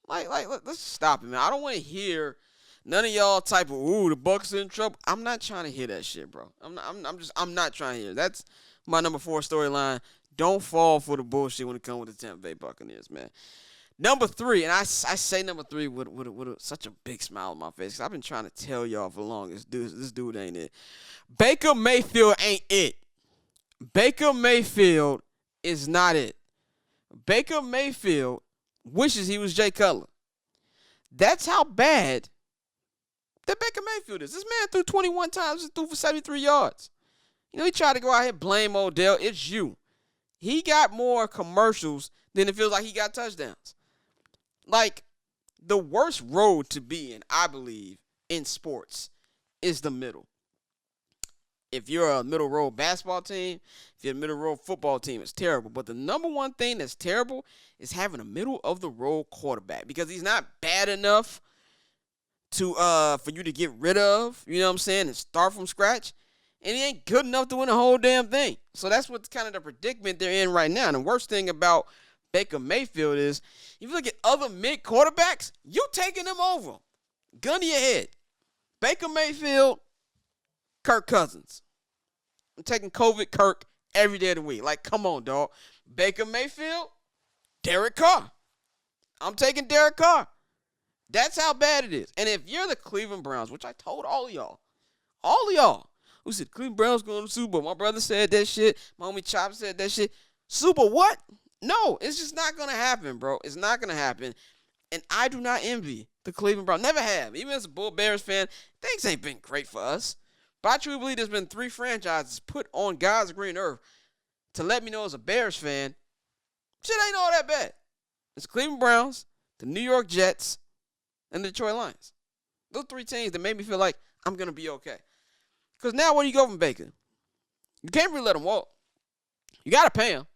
Like, let's stop it, man. I don't want to hear none of y'all type of, ooh, the Bucs in trouble. I'm not trying to hear that shit, bro. I'm not trying to hear it. That's my number 4 storyline. Don't fall for the bullshit when it comes with the Tampa Bay Buccaneers, man. Number 3, and I say number 3 with such a big smile on my face, because I've been trying to tell y'all for long, this dude ain't it. Baker Mayfield ain't it. Baker Mayfield is not it. Baker Mayfield wishes he was Jay Cutler. That's how bad that Baker Mayfield is. This man threw 21 times and threw for 73 yards. He tried to go out here blame Odell. It's you. He got more commercials than it feels like he got touchdowns. Like, the worst road to be in, I believe, in sports is the middle. If you're a middle road basketball team, if you're a middle road football team, it's terrible. But the number one thing that's terrible is having a middle of the road quarterback, because he's not bad enough to for you to get rid of, you know what I'm saying, and start from scratch. And he ain't good enough to win the whole damn thing. So that's what's kind of the predicament they're in right now. And the worst thing about Baker Mayfield is, if you look at other mid quarterbacks, you taking them over. Gun to your head. Baker Mayfield, Kirk Cousins. I'm taking COVID Kirk every day of the week. Like, come on, dog. Baker Mayfield, Derek Carr. I'm taking Derek Carr. That's how bad it is. And if you're the Cleveland Browns, which I told all of y'all, who said Cleveland Browns going to the Super Bowl? My brother said that shit. My homie Chop said that shit. Super what? No, it's just not going to happen, bro. It's not going to happen. And I do not envy the Cleveland Browns. Never have. Even as a Bull Bears fan, things ain't been great for us. But I truly believe there's been 3 franchises put on God's green earth to let me know as a Bears fan, shit ain't all that bad. It's Cleveland Browns, the New York Jets, and the Detroit Lions. Those 3 teams that made me feel like I'm going to be okay. Because now where do you go from Baker? You can't really let him walk. You got to pay him.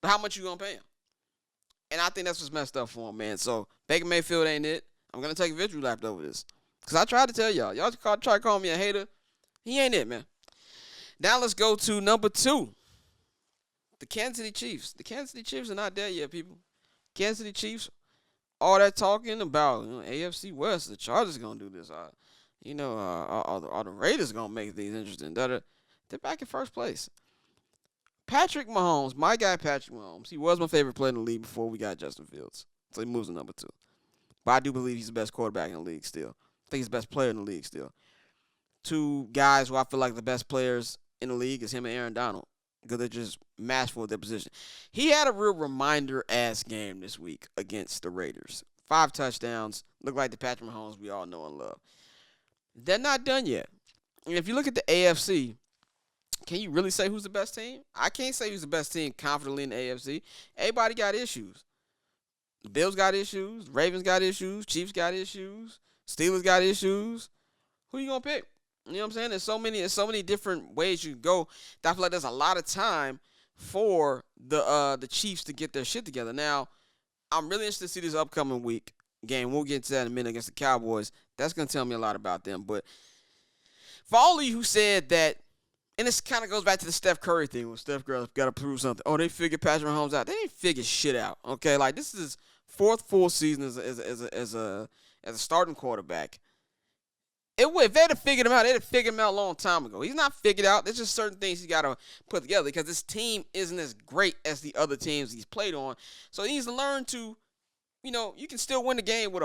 But how much you going to pay him? And I think that's what's messed up for him, man. So Baker Mayfield ain't it. I'm going to take a victory lap over this. Because I tried to tell y'all. Y'all try to call me a hater. He ain't it, man. Now let's go to number 2. The Kansas City Chiefs. The Kansas City Chiefs are not there yet, people. Kansas City Chiefs, all that talking about AFC West, the Chargers going to do this. Are the Raiders going to make things interesting? They're back in first place. Patrick Mahomes, my guy Patrick Mahomes, he was my favorite player in the league before we got Justin Fields. So he moves to number 2. But I do believe he's the best quarterback in the league still. I think he's the best player in the league still. 2 guys who I feel like the best players in the league is him and Aaron Donald, because they're just masterful at their position. He had a real reminder-ass game this week against the Raiders. 5 touchdowns. Look like the Patrick Mahomes we all know and love. They're not done yet. And if you look at the AFC, can you really say who's the best team? I can't say who's the best team confidently in the AFC. Everybody got issues. The Bills got issues. Ravens got issues. Chiefs got issues. Steelers got issues. Who you going to pick? You know what I'm saying? There's so many different ways you can go. I feel like there's a lot of time for the Chiefs to get their shit together. Now, I'm really interested to see this upcoming week game. We'll get into that in a minute against the Cowboys. That's going to tell me a lot about them. But for all of you who said that, and this kind of goes back to the Steph Curry thing, when Steph Curry got to prove something. Oh, they figured Patrick Mahomes out. They didn't figure shit out. Okay, like this is his 4th full season as a starting quarterback. If they'd have figured him out, they'd have figured him out a long time ago. He's not figured out. There's just certain things he's got to put together, because this team isn't as great as the other teams he's played on. So he needs to learn to, you can still win the game with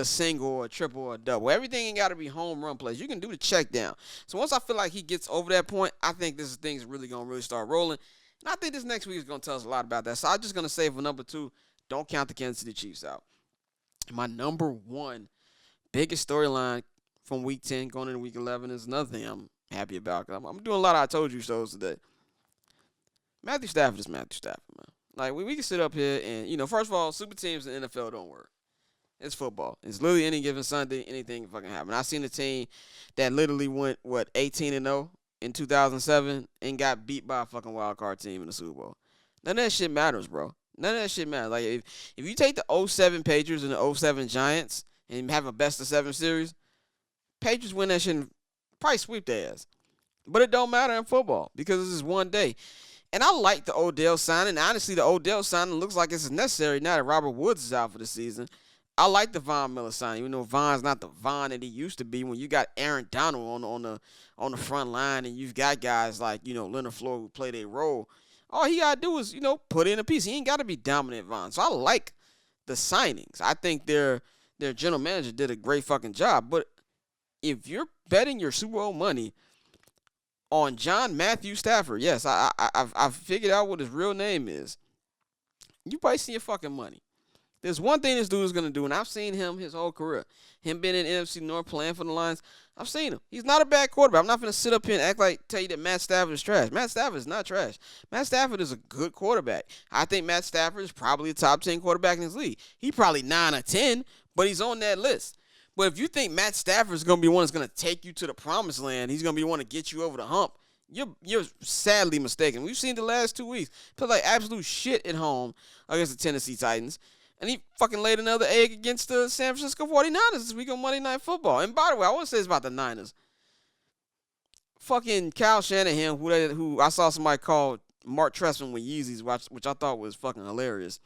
a single or a triple or a double. Everything ain't got to be home run plays. You can do the check down. So once I feel like he gets over that point, I think this thing's really going to start rolling. And I think this next week is going to tell us a lot about that. So I'm just going to say for number 2, don't count the Kansas City Chiefs out. My number 1 biggest storyline from week 10 going into week 11 is another thing I'm happy about. I'm doing a lot of I Told You shows today. Matthew Stafford is Matthew Stafford, man. Like we can sit up here and first of all, super teams in the NFL don't work. It's football. It's literally any given Sunday, anything can fucking happen. I seen a team that literally went 18-0 in 2007 and got beat by a fucking wild card team in the Super Bowl. None of that shit matters, bro. None of that shit matters. Like if you take the 07 Patriots and the 07 Giants and have a best of 7 series, Patriots win that shit and probably sweep their ass. But it don't matter in football because this is one day. And I like the Odell signing. Honestly, the Odell signing looks like it's necessary now that Robert Woods is out for the season. I like the Von Miller signing, even though Von's not the Von that he used to be. When you got Aaron Donald on the front line, and you've got guys like Leonard Floyd who play their role, all he gotta do is put in a piece. He ain't got to be dominant Von. So I like the signings. I think their general manager did a great fucking job. But if you're betting your Super Bowl money on John Matthew Stafford, yes, I've figured out what his real name is. You wasting your fucking money. There's one thing this dude is going to do, and I've seen him his whole career. Him being in NFC North playing for the Lions, I've seen him. He's not a bad quarterback. I'm not going to sit up here and tell you that Matt Stafford is trash. Matt Stafford is not trash. Matt Stafford is a good quarterback. I think Matt Stafford is probably a top 10 quarterback in his league. He probably 9 or 10, but he's on that list. But if you think Matt Stafford is going to be one that's going to take you to the promised land, he's going to be one to get you over the hump, you're sadly mistaken. We've seen the last 2 weeks play like absolute shit at home against the Tennessee Titans. And he fucking laid another egg against the San Francisco 49ers this week on Monday Night Football. And by the way, I want to say this about the Niners. Fucking Kyle Shanahan, who I saw somebody call Mark Trestman with Yeezys, which I thought was fucking hilarious.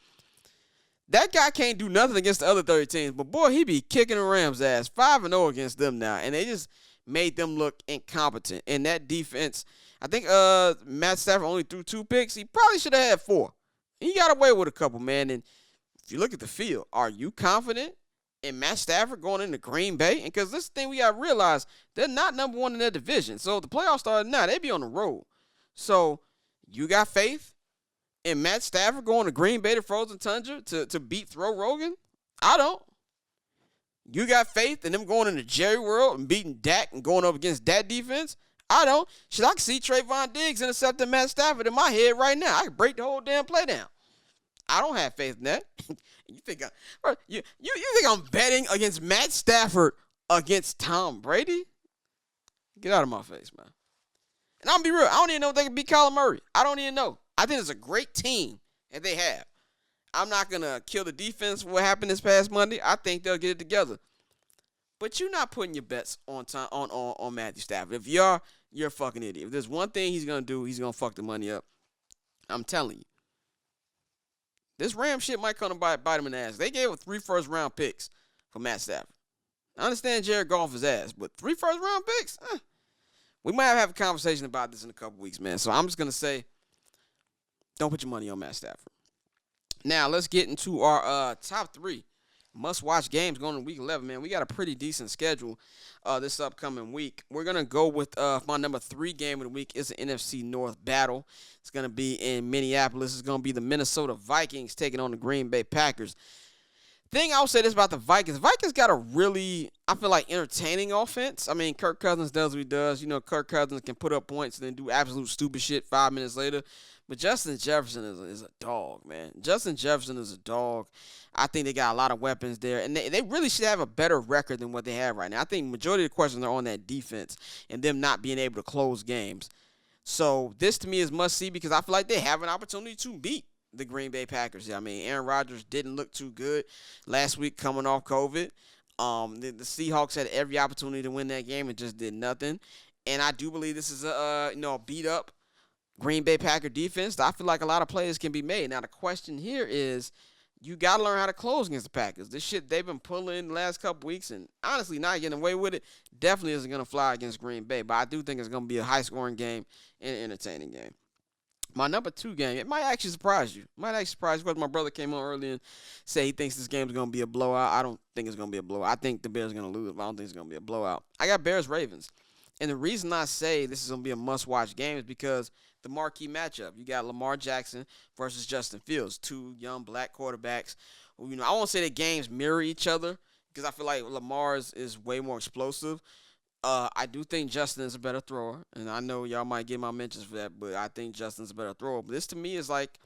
That guy can't do nothing against the other 30 teams, but boy, he be kicking the Rams' ass. 5-0 against them now, and they just made them look incompetent. And that defense, I think Matt Stafford only threw 2 picks. He probably should have had 4. He got away with a couple, man. And if you look at the field, are you confident in Matt Stafford going into Green Bay? And because this thing we got to realize, they're not number 1 in their division. So if the playoffs started now, they'd be on the road. So you got faith in Matt Stafford going to Green Bay to Frozen Tundra to beat Throw Rogan? I don't. You got faith in them going into Jerry World and beating Dak and going up against that defense? I don't. Shit, I can see Trayvon Diggs intercepting Matt Stafford in my head right now. I can break the whole damn play down. I don't have faith in that. You think I'm betting against Matt Stafford against Tom Brady? Get out of my face, man. And I'm gonna be real. I don't even know if they can beat Kyler Murray. I don't even know. I think it's a great team that they have. I'm not gonna kill the defense for what happened this past Monday. I think they'll get it together. But you're not putting your bets on Matthew Stafford. If you are, you're a fucking idiot. If there's one thing he's gonna do, he's gonna fuck the money up. I'm telling you. This Ram shit might come to bite him in the ass. They gave 3 first-round picks for Matt Stafford. I understand Jared Goff is ass, but 3 first-round picks? We might have a conversation about this in a couple weeks, man. So I'm just going to say, don't put your money on Matt Stafford. Now, let's get into our top 3 must-watch games going into Week 11, man. We got a pretty decent schedule this upcoming week. We're going to go with my number 3 game of the week. It's an NFC North battle. It's going to be in Minneapolis. It's going to be the Minnesota Vikings taking on the Green Bay Packers. Thing I'll say this about the Vikings. Vikings got a really, I feel like, entertaining offense. I mean, Kirk Cousins does what he does. Kirk Cousins can put up points and then do absolute stupid shit 5 minutes later. But Justin Jefferson is a dog, man. Justin Jefferson is a dog. I think they got a lot of weapons there. And they really should have a better record than what they have right now. I think the majority of the questions are on that defense and them not being able to close games. So this, to me, is must-see because I feel like they have an opportunity to beat the Green Bay Packers. I mean, Aaron Rodgers didn't look too good last week coming off COVID. The Seahawks had every opportunity to win that game and just did nothing. And I do believe this is a beat-up Green Bay Packer defense. I feel like a lot of plays can be made. Now, the question here is you got to learn how to close against the Packers. This shit they've been pulling the last couple weeks and honestly not getting away with it definitely isn't going to fly against Green Bay. But I do think it's going to be a high-scoring game and an entertaining game. My number 2 game, it might actually surprise you. Because my brother came on earlier and said he thinks this game is going to be a blowout. I don't think it's going to be a blowout. I think the Bears are going to lose, but I don't think it's going to be a blowout. I got Bears-Ravens. And the reason I say this is going to be a must-watch game is because the marquee matchup. You got Lamar Jackson versus Justin Fields, 2 young black quarterbacks. Who, I won't say the games mirror each other because I feel like Lamar is way more explosive. I do think Justin is a better thrower, and I know y'all might get my mentions for that, but I think Justin's a better thrower. But this to me is like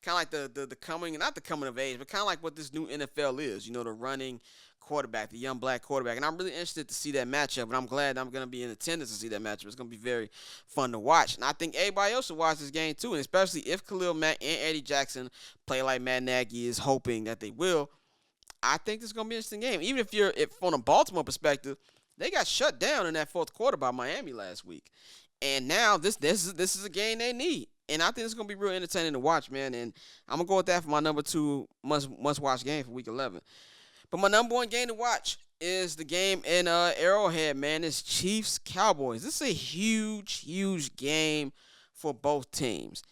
kind of like the coming, not the coming of age, but kind of like what this new NFL is. You know, the running quarterback, the young black quarterback. And I'm really interested to see that matchup, and I'm glad I'm going to be in attendance to see that matchup. It's going to be very fun to watch. And I think everybody else should watch this game too, and especially if Khalil Mack and Eddie Jackson play like Matt Nagy is hoping that they will. I think this is going to be an interesting game. Even if from a Baltimore perspective, they got shut down in that fourth quarter by Miami last week. And now this is a game they need. And I think it's going to be real entertaining to watch, man. And I'm going to go with that for my number 2 must-watch game for Week 11. But my number 1 game to watch is the game in Arrowhead, man. It's Chiefs-Cowboys. This is a huge, huge game for both teams.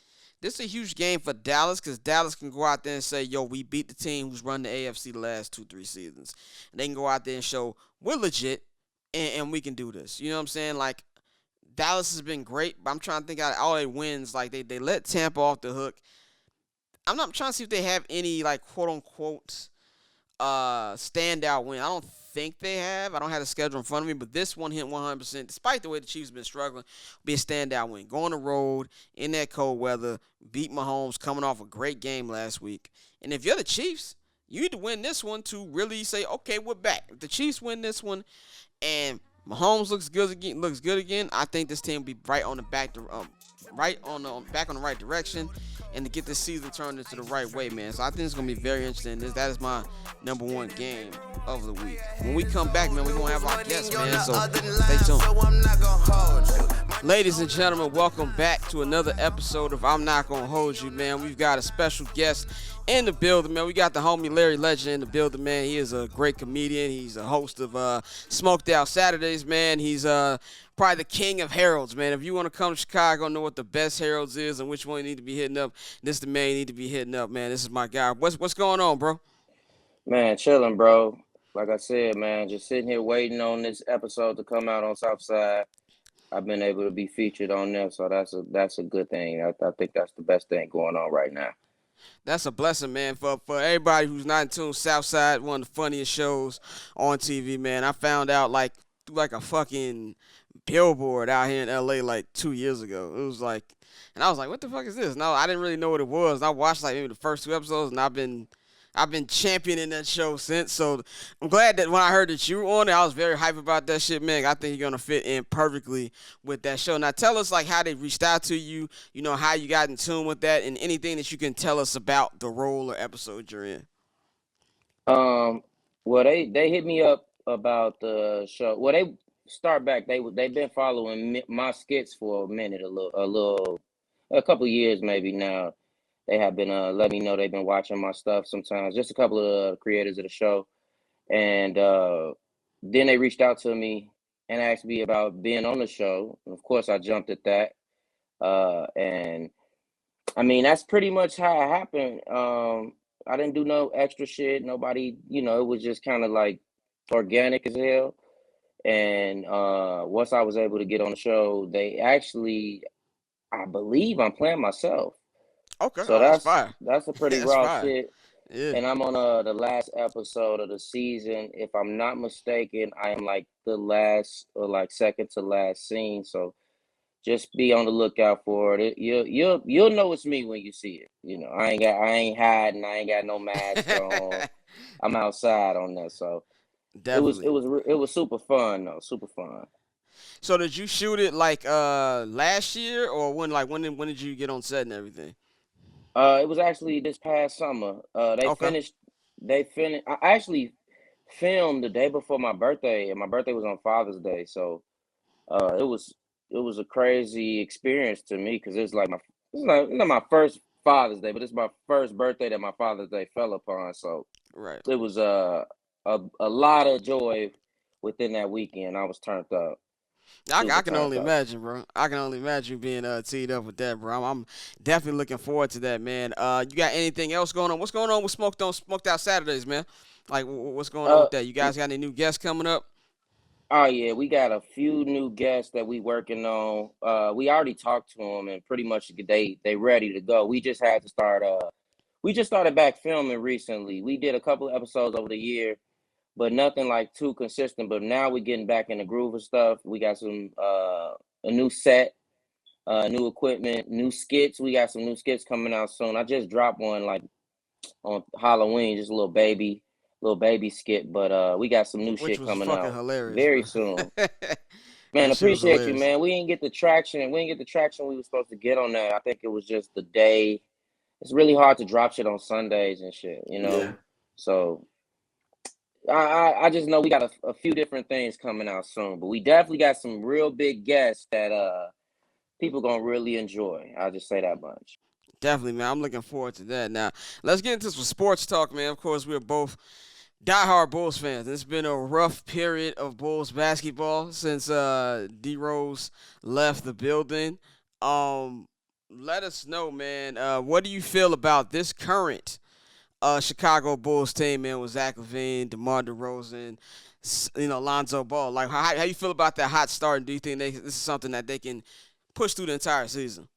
This is a huge game for Dallas because Dallas can go out there and say, yo, we beat the team who's run the AFC the last 2-3 seasons. And they can go out there and show we're legit and we can do this. You know what I'm saying? Like, Dallas has been great, but I'm trying to think out all their wins. Like, they let Tampa off the hook. I'm trying to see if they have any, like, quote-unquote standout win. I don't think they have. I don't have the schedule in front of me, but this one hit 100%, despite the way the Chiefs have been struggling, be a standout win. Go on the road in that cold weather, beat Mahomes coming off a great game last week. And if you're the Chiefs, you need to win this one to really say, okay, we're back. If the Chiefs win this one and Mahomes looks good again, I think this team will be right on the back back on the right direction, and to get this season turned into the right way, man. So I think it's gonna be very interesting. That is my number 1 game of the week. When we come back, man, we're gonna have our guests, man. So stay tuned. Ladies and gentlemen, welcome back to another episode of I'm Not Gonna Hold You, man. We've got a special guest in the building, man. We got the homie Larry Legend in the building, man. He is a great comedian. He's a host of Smoked Out Saturdays, man. He's probably the king of heralds, man. If you want to come to Chicago, know what the best heralds is and which one you need to be hitting up, this is the man you need to be hitting up, man. This is my guy. What's going on, bro? Man, chilling, bro. Like I said, man, just sitting here waiting on this episode to come out on Southside. I've been able to be featured on there, so that's a good thing. I think that's the best thing going on right now. That's a blessing, man. For everybody who's not in tune, Southside, one of the funniest shows on TV, man. I found out through a fucking billboard out here in LA like 2 years ago. It was like, and I was like, what the fuck is this? No, I didn't really know what it was. And I watched like maybe the first 2 episodes, and I've been championing that show since. So I'm glad that when I heard that you were on it, I was very hyped about that shit, man. I think you're gonna fit in perfectly with that show. Now tell us like how they reached out to you, you know, how you got in tune with that, and anything that you can tell us about the role or episode you're in. Well, they hit me up about the show. Well, they start back. They've been following my skits for a minute, a couple years maybe now. They have been letting me know they've been watching my stuff sometimes. Just a couple of creators of the show, and then they reached out to me and asked me about being on the show. And of course, I jumped at that. And I mean, that's pretty much how it happened. I didn't do no extra shit. Nobody, it was just kind of like organic as hell. And once I was able to get on the show, they actually, I believe I'm playing myself. Okay, so that's fire. That's a pretty raw fire. shit. Yeah. And I'm on the last episode of the season. If I'm not mistaken, I am like the last or like second to last scene. So just be on the lookout for it. You'll know it's me when you see it. I ain't hiding. I ain't got no mask on. I'm outside on that. So definitely. It was super fun though. Super fun. So did you shoot it like last year, or when did you get on set and everything? It was actually this past summer. They finished. I actually filmed the day before my birthday, and my birthday was on Father's Day. So it was a crazy experience to me because it's not my first Father's Day, but it's my first birthday that my Father's Day fell upon. So right, it was a lot of joy within that weekend. I was turned up. I can only imagine, bro. I can only imagine being teed up with that, bro. I'm definitely looking forward to that, man. You got anything else going on? What's going on with Smoked Out Saturdays, man? Like, what's going on with that? You guys got any new guests coming up? Oh yeah, we got a few new guests that we working on. We already talked to them, and pretty much they ready to go. We just had to start. We just started back filming recently. We did a couple of episodes over the year, but nothing like too consistent. But now we're getting back in the groove of stuff. We got some a new set, new equipment, new skits. We got some new skits coming out soon. I just dropped one like on Halloween, just a little baby skit. But we got some new Which shit was coming fucking out hilarious, very bro. soon. Man, That shit was appreciate you, hilarious. man. We didn't get the traction. We were supposed to get on that. I think it was just the day. It's really hard to drop shit on Sundays and shit, you know. Yeah. So I just know we got a few different things coming out soon, but we definitely got some real big guests that people gonna really enjoy. I'll just say that much. Definitely, man. I'm looking forward to that. Now, let's get into some sports talk, man. Of course, we're both diehard Bulls fans. It's been a rough period of Bulls basketball since D Rose left the building. Um, Let us know, man. What do you feel about this current Chicago Bulls team, man, with Zach LaVine, DeMar DeRozan, Lonzo Ball? Like, how you feel about that hot start? And do you think this is something that they can push through the entire season?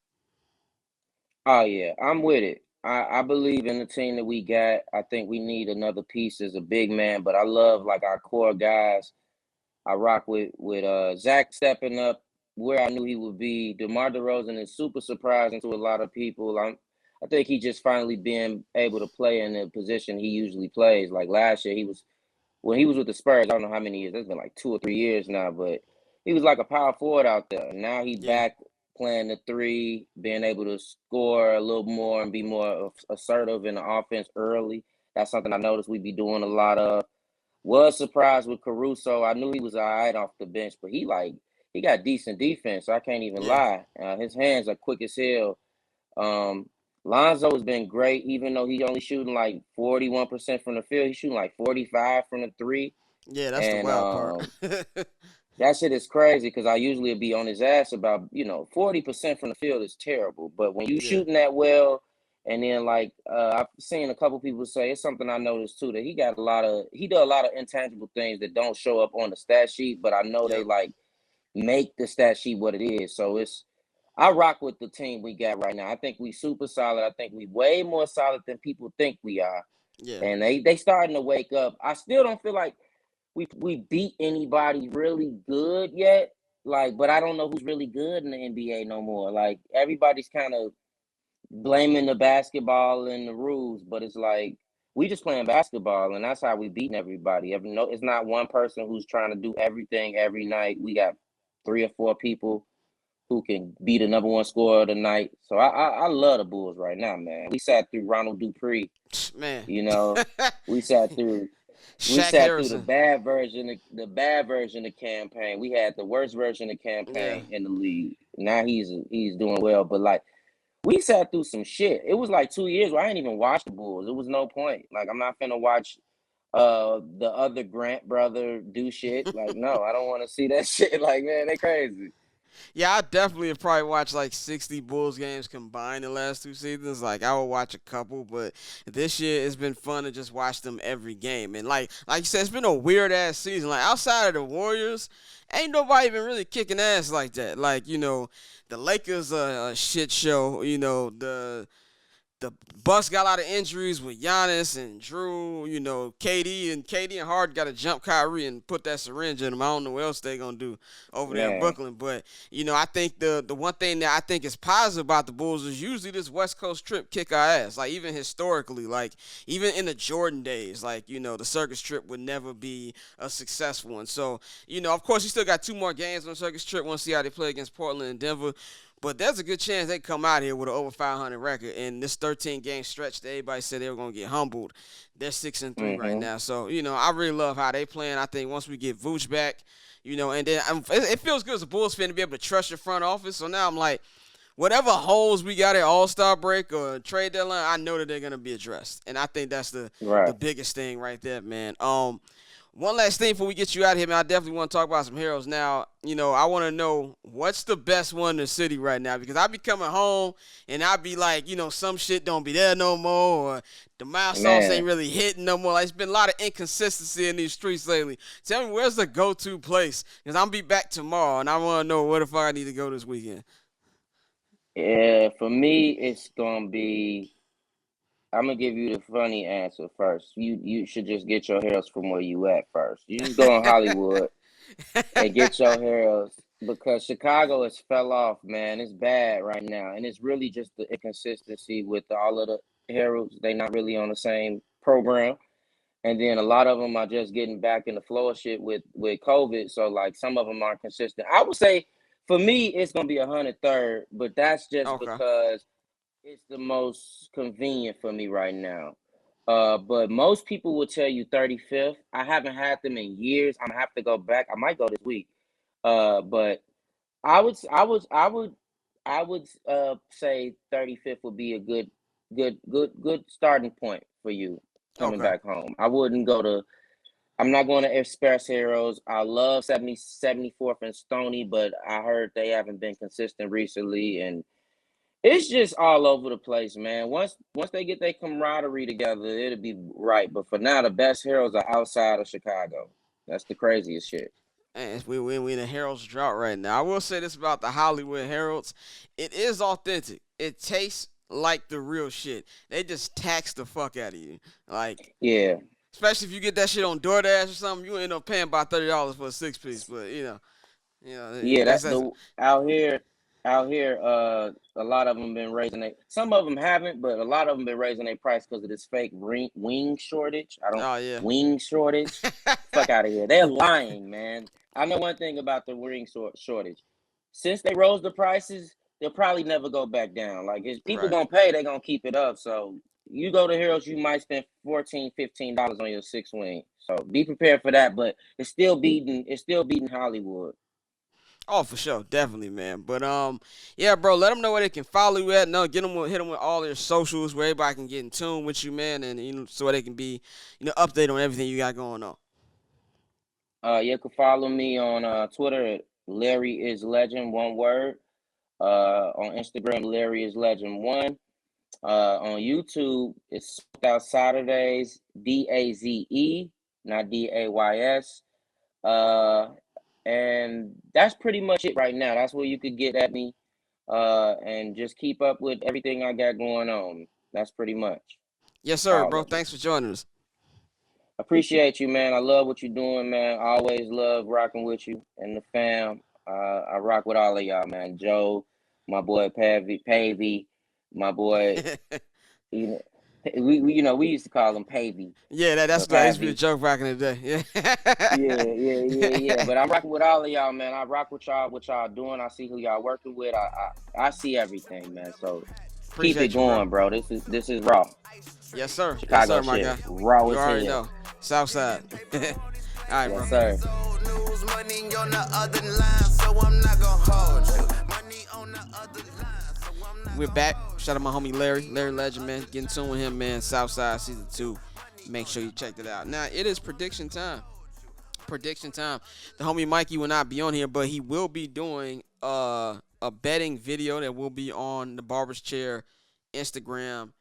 Oh yeah, I'm with it. I believe in the team that we got. I think we need another piece as a big man, but I love like our core guys. I rock with Zach stepping up where I knew he would be. DeMar DeRozan is super surprising to a lot of people. I think he just finally being able to play in the position he usually plays. Like last year, when he was with the Spurs. I don't know how many years. It's been like 2 or 3 years now, but he was like a power forward out there. Now he Yeah. back playing the three, being able to score a little more and be more assertive in the offense early. That's something I noticed we be doing a lot of. Was surprised with Caruso. I knew he was all right off the bench, but he got decent defense. So I can't even Yeah. lie. His hands are quick as hell. Um, Lonzo has been great, even though he only shooting like 41% from the field. He's shooting like 45 from the three, Yeah, that's the and wild part. that shit is crazy because I usually be on his ass about 40% from the field is terrible, but when you Yeah. shooting that well. And then, like, I've seen a couple people say it's something I noticed too that he does a lot of intangible things that don't show up on the stat sheet, but I know they Yep. like make the stat sheet what it is. So I rock with the team we got right now. I think we super solid. I think we way more solid than people think we are, Yeah. and they starting to wake up. I still don't feel like we beat anybody really good yet. Like, but I don't know who's really good in the NBA no more. Like everybody's kind of blaming the basketball and the rules, but it's like we just playing basketball, and that's how we beating everybody. It's not one person who's trying to do everything every night. We got 3 or 4 people who can be the number one scorer of the night. So I love the Bulls right now, man. We sat through Ronald Dupree, Man. we sat through Shaq the Harrison. bad version of campaign. We had the worst version of Yeah. campaign in the league. Now he's doing well, but like we sat through some shit. It was like 2 years where I didn't even watch the Bulls. It was no point. Like I'm not finna watch the other Grant brother do shit. Like, no, I don't want to see that shit. Like, man, they crazy. Yeah, I definitely have probably watched like 60 Bulls games combined the last 2 seasons. Like I will watch a couple, but this year it's been fun to just watch them every game. And like you said, it's been a weird ass season. Like outside of the Warriors, ain't nobody even really kicking ass like that. Like the Lakers are a shit show. The Bucks got a lot of injuries with Giannis and Drew. KD and Harden got to jump Kyrie and put that syringe in him. I don't know what else they gonna do over there in Man, Brooklyn. But I think the one thing that I think is positive about the Bulls is usually this West Coast trip kick our ass. Like even historically, like even in the Jordan days, like the circus trip would never be a successful one. So of course, you still got 2 more games on the circus trip. Want to see how they play against Portland and Denver. But there's a good chance they come out here with an over 500 record. And this 13-game stretch that everybody said they were going to get humbled, they're 6-3 right now. So, I really love how they playing. I think once we get Vooch back, and then it feels good as a Bulls fan to be able to trust your front office. So now I'm like, whatever holes we got at All-Star break or trade deadline, I know that they're going to be addressed. And I think that's the right. biggest thing right there, man. One last thing before we get you out of here, man. I definitely want to talk about some heroes now. I want to know what's the best one in the city right now, because I be coming home and I be like, some shit don't be there no more, or the mouse sauce ain't really hitting no more. Like, it's been a lot of inconsistency in these streets lately. Tell me, where's the go-to place? Because I'm be back tomorrow and I want to know where the fuck I need to go this weekend. Yeah, for me, it's gonna be. I'm gonna give you the funny answer first. You should just get your hairs from where you at first. You just go in Hollywood. and get your Heralds because Chicago has fell off, man. It's bad right now, and it's really just the inconsistency with all of the Heralds. They not really on the same program, and then a lot of them are just getting back in the flow of shit with COVID. So like some of them aren't consistent. I would say for me, it's gonna be 103rd, but that's just Okay. because it's the most convenient for me right now. But most people will tell you 35th. I haven't had them in years. I'm gonna have to go back. I might go this week. But I would say 35th would be a good starting point for you coming Okay. back home. I'm not going to Express Heroes. I love 74th and Stony, but I heard they haven't been consistent recently, and it's just all over the place, man. Once they get their camaraderie together, it'll be right. But for now, the best heroes are outside of Chicago. That's the craziest shit. And we in a Herald's drought right now. I will say this about the Hollywood Heralds. It is authentic. It tastes like the real shit. They just tax the fuck out of you. Like, Yeah. especially if you get that shit on DoorDash or something, you end up paying about $30 for a 6-piece. But Yeah, that's out here, a lot of them been raising some of them haven't, but a lot of them been raising their price because of this fake wing shortage. oh yeah. Wing shortage. Fuck out of here. They're lying, man. I know one thing about the wing shortage. Since they rose the prices, they'll probably never go back down. Like if people Right. gonna pay, they're gonna keep it up. So you go to Heroes, you might spend $14-15 on your 6 wing. So be prepared for that. But it's still beating Hollywood. Oh, for sure, definitely, man. But yeah, bro, let them know where they can follow you at. No, hit them with all their socials where everybody can get in tune with you, man, and so they can be, updated on everything you got going on. You can follow me on Twitter at Larry is Legend, one word. On Instagram, Larry is Legend one. On YouTube, it's Smoked Out Saturdays, DAZE, not DAYS. Uh, and that's pretty much it right now. That's where you could get at me. And just keep up with everything I got going on. That's pretty much Yes, sir, all bro. of it. Thanks for joining us. Appreciate you, man. I love what you're doing, man. I always love rocking with you and the fam. I rock with all of y'all, man. Joe, my boy Pavy, my boy. You know, we used to call him Pavy, Yeah, that's but that used to be a Pavy. joke back in the day. Yeah. Yeah. But I'm rocking with all of y'all, man. I rock with y'all, what y'all doing. I see who y'all working with. I see everything, man. So keep it Appreciate you, bro. going, bro. This is raw. Yes, sir. Yes, Chicago sir, my shit. guy. Raw You as already hell. know. Southside. All right, bro. Yes, sir. News money on the other line, so I'm not gonna hold you. Money on the other line, so I'm not We're back. Shout out my homie Larry Legend, man. Get in tune with him, man. Southside season 2. Make sure you check it out. Now it is prediction time. Prediction time. The homie Mikey will not be on here, but he will be doing a betting video that will be on the Barber's Chair Instagram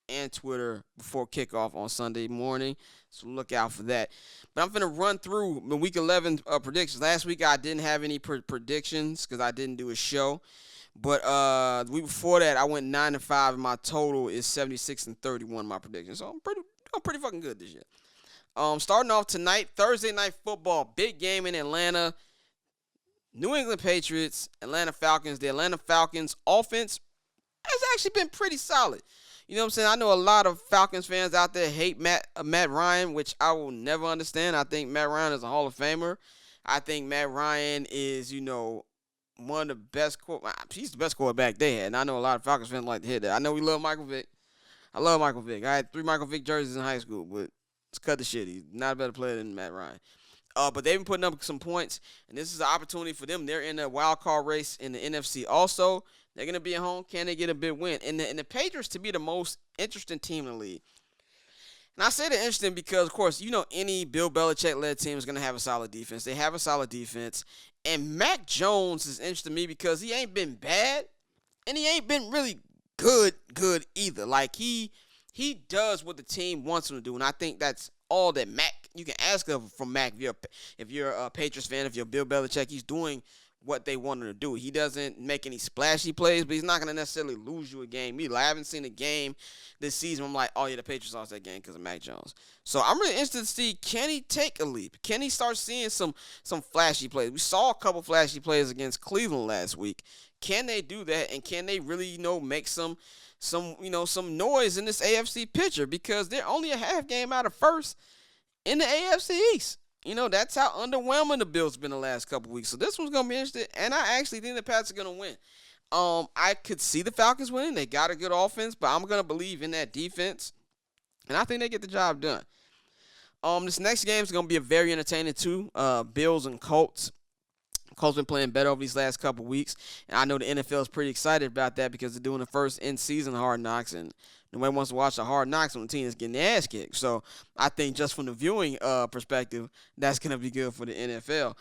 and Twitter before kickoff on Sunday morning. So look out for that. But I'm going to run through the Week 11 predictions. Last week I didn't have any predictions because I didn't do a show. But the week before that I went 9-5, and my total is 76-31. My prediction. So I'm pretty fucking good this year. Starting off tonight, Thursday Night Football, big game in Atlanta. New England Patriots, Atlanta Falcons. The Atlanta Falcons offense has actually been pretty solid. You know what I'm saying? I know a lot of Falcons fans out there hate Matt Ryan, which I will never understand. I think Matt Ryan is a Hall of Famer. I think Matt Ryan is, one of the best. He's the best quarterback they had. And I know a lot of Falcons fans like to hear that. I know we love Michael Vick. I love Michael Vick. I had 3 Michael Vick jerseys in high school, but let's cut the shit. He's not a better player than Matt Ryan. But they've been putting up some points, and this is an opportunity for them. They're in a wild card race in the NFC. Also, they're going to be at home. Can they get a big win? And the Patriots to be the most interesting team in the league. And I say they're interesting because, of course, any Bill Belichick-led team is going to have a solid defense. They have a solid defense. And Mac Jones is interesting to me because he ain't been bad, and he ain't been really good either. Like, he does what the team wants him to do, and I think that's all that Mac you can ask of from Mac. If you're a Patriots fan, if you're Bill Belichick, he's doing what they want him to do. He doesn't make any splashy plays, but he's not going to necessarily lose you a game either. I haven't seen a game this season where I'm like, oh, yeah, the Patriots lost that game because of Mac Jones. So I'm really interested to see, can he take a leap? Can he start seeing some flashy plays? We saw a couple flashy plays against Cleveland last week. Can they do that, and can they really, make some noise in this AFC picture? Because they're only a half game out of first in the AFC East. That's how underwhelming the Bills been the last couple weeks. So this one's going to be interesting, and I actually think the Pats are going to win. I could see the Falcons winning. They got a good offense, but I'm going to believe in that defense, and I think they get the job done. This next game is going to be a very entertaining too. Bills and Colts. Colts been playing better over these last couple weeks, and I know the NFL is pretty excited about that because they're doing the first in-season Hard Knocks, and nobody wants to watch the Hard Knocks when the team is getting their ass kicked. So I think just from the viewing perspective, that's going to be good for the NFL.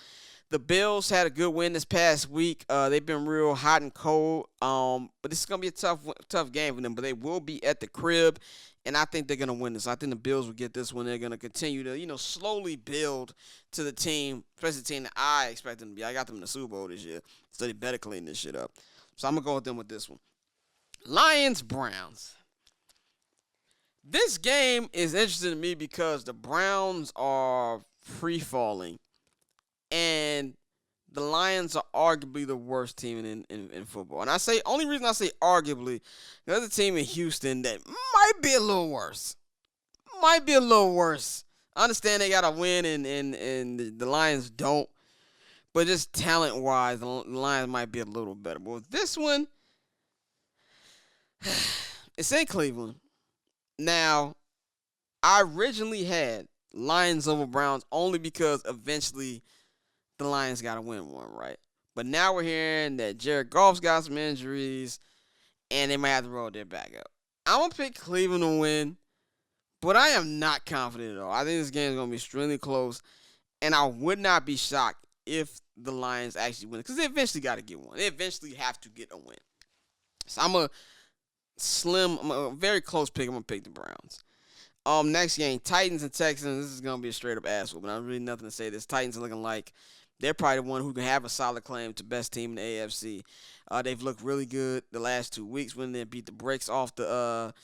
The Bills had a good win this past week. They've been real hot and cold, but this is going to be a tough game for them, but they will be at the crib. And I think they're going to win this. I think the Bills will get this one. They're going to continue to, slowly build to the team, especially the team that I expect them to be. I got them in the Super Bowl this year, so they better clean this shit up. So I'm going to go with them with this one. Lions-Browns. This game is interesting to me because the Browns are free-falling, and the Lions are arguably the worst team in football. And only reason I say arguably, there's a team in Houston that might be a little worse. I understand they got to win and the Lions don't. But just talent-wise, the Lions might be a little better. But with this one, it's in Cleveland. Now, I originally had Lions over Browns only because eventually the Lions got to win one, right? But now we're hearing that Jared Goff's got some injuries, and they might have to roll their back up. I'm going to pick Cleveland to win, but I am not confident at all. I think this game is going to be extremely close, and I would not be shocked if the Lions actually win, because they eventually got to get one. They eventually have to get a win. So I'm a very close pick. I'm going to pick the Browns. Next game, Titans and Texans. This is going to be a straight-up ass whooping. I have really nothing to say. This Titans are looking like they're probably the one who can have a solid claim to best team in the AFC. They've looked really good the last 2 weeks when they beat the brakes off the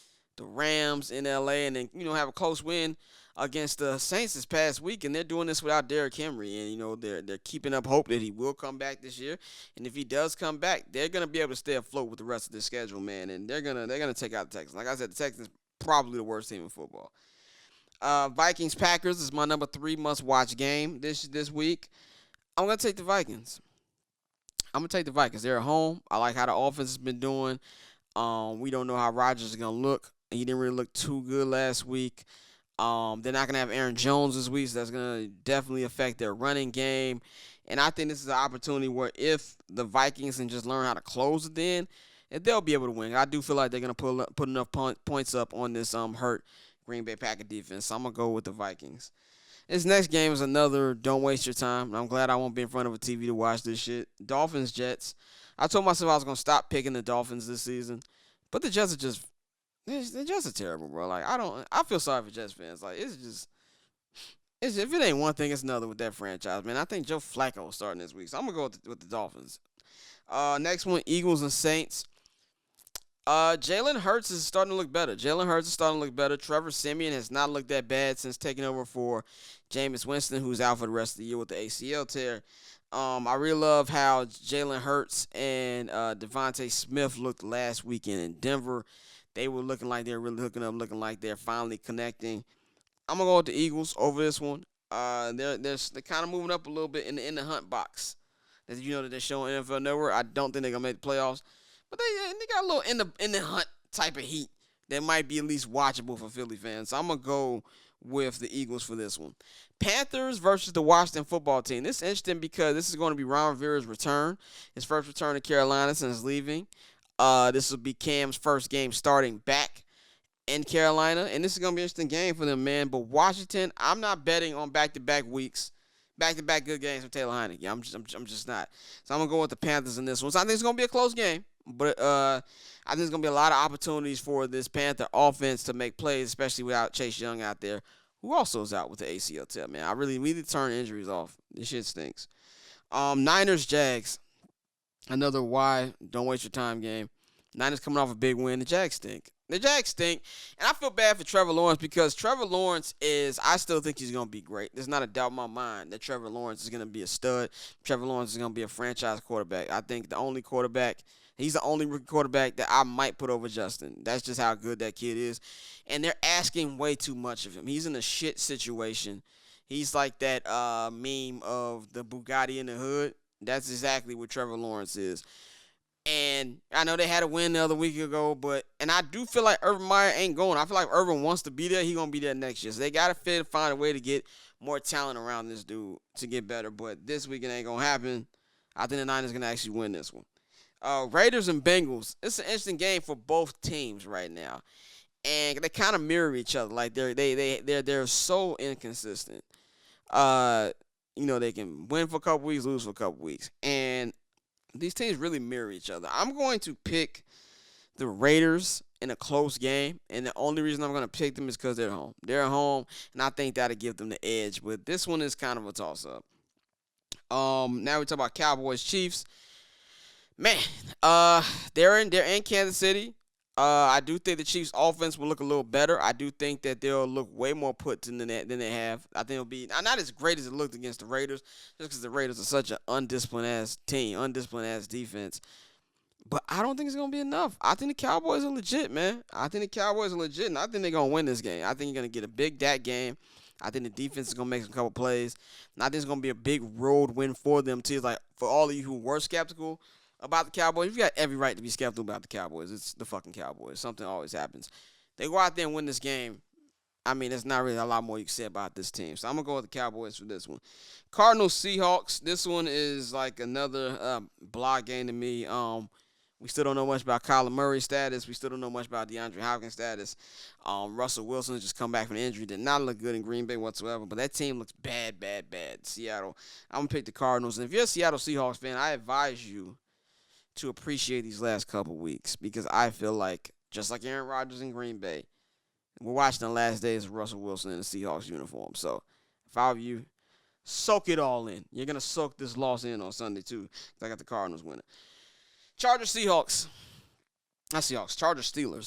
Rams in LA, and then have a close win against the Saints this past week. And they're doing this without Derrick Henry, and they're keeping up hope that he will come back this year. And if he does come back, they're gonna be able to stay afloat with the rest of their schedule, man. And they're gonna take out the Texans. Like I said, the Texans probably the worst team in football. Vikings-Packers is my number 3 must-watch game this week. I'm going to take the Vikings. They're at home. I like how the offense has been doing. We don't know how Rodgers is going to look. He didn't really look too good last week. They're not going to have Aaron Jones this week, so that's going to definitely affect their running game. And I think this is an opportunity where if the Vikings can just learn how to close it in, and they'll be able to win. I do feel like they're going to put enough points up on this hurt Green Bay Packer defense. So I'm going to go with the Vikings. This next game is another don't waste your time. I'm glad I won't be in front of a TV to watch this shit. Dolphins, Jets. I told myself I was going to stop picking the Dolphins this season. But the Jets are the Jets are terrible, bro. Like, I feel sorry for Jets fans. Like, if it ain't one thing, it's another with that franchise, man. I think Joe Flacco is starting this week. So I'm going to go with the Dolphins. Next one, Eagles and Saints. Jalen Hurts is starting to look better. Trevor Siemian has not looked that bad since taking over for Jameis Winston, who's out for the rest of the year with the ACL tear. I really love how Jalen Hurts and Devontae Smith looked last weekend in Denver. They were looking like they're really hooking up, looking like they're finally connecting. I'm going to go with the Eagles over this one. They're kind of moving up a little bit in the hunt box. As you know that they're showing NFL Network. I don't think they're going to make the playoffs. But they got a little in the hunt type of heat that might be at least watchable for Philly fans. So I'm going to go with the Eagles for this one. Panthers versus the Washington football team. This is interesting because this is going to be Ron Rivera's return. His first return to Carolina since leaving. This will be Cam's first game starting back in Carolina. And this is going to be an interesting game for them, man. But Washington, I'm not betting on back-to-back weeks. Back-to-back good games from Taylor Heineke. I'm just not. So I'm going to go with the Panthers in this one. So I think it's going to be a close game. But I think there's going to be a lot of opportunities for this Panther offense to make plays, especially without Chase Young out there, who also is out with the ACL tear, man. We need to turn injuries off. This shit stinks. Niners, Jags. Another why, don't waste your time game. Niners coming off a big win. The Jags stink. The Jags stink. And I feel bad for Trevor Lawrence because Trevor Lawrence I still think he's going to be great. There's not a doubt in my mind that Trevor Lawrence is going to be a stud. Trevor Lawrence is going to be a franchise quarterback. I think he's the only rookie quarterback that I might put over Justin. That's just how good that kid is. And they're asking way too much of him. He's in a shit situation. He's like that meme of the Bugatti in the hood. That's exactly what Trevor Lawrence is. And I know they had a win the other week ago, and I do feel like Urban Meyer ain't going. I feel like Urban wants to be there. He's going to be there next year. So they got to find a way to get more talent around this dude to get better. But this week it ain't going to happen. I think the Niners going to actually win this one. Raiders and Bengals. It's an interesting game for both teams right now. And they kind of mirror each other. Like they're so inconsistent. They can win for a couple weeks, lose for a couple weeks. And these teams really mirror each other. I'm going to pick the Raiders in a close game, and the only reason I'm going to pick them is because they're home. They're at home, and I think that'll give them the edge. But this one is kind of a toss-up. Now we talk about Cowboys-Chiefs. Man, they're in Kansas City. I do think the Chiefs' offense will look a little better. I do think that they'll look way more put than they have. I think it'll be not as great as it looked against the Raiders, just because the Raiders are such an undisciplined-ass team, undisciplined-ass defense. But I don't think it's going to be enough. I think the Cowboys are legit, man. I think the Cowboys are legit, and I think they're going to win this game. I think you're going to get a big Dak game. I think the defense is going to make some couple plays. And I think it's going to be a big road win for them, too. Like, for all of you who were skeptical about the Cowboys, you got every right to be skeptical about the Cowboys. It's the fucking Cowboys. Something always happens. They go out there and win this game. I mean, there's not really a lot more you can say about this team. So I'm going to go with the Cowboys for this one. Cardinals, Seahawks. This one is like another block game to me. We still don't know much about Kyler Murray's status. We still don't know much about DeAndre Hopkins' status. Russell Wilson has just come back from injury. Did not look good in Green Bay whatsoever. But that team looks bad. Seattle. I'm going to pick the Cardinals. And if you're a Seattle Seahawks fan, I advise you to appreciate these last couple weeks, because I feel like, just like Aaron Rodgers in Green Bay, we're watching the last days of Russell Wilson in the Seahawks uniform. So if I were you, soak it all in. You're going to soak this loss in on Sunday, too, because I got the Cardinals winning. Chargers Steelers,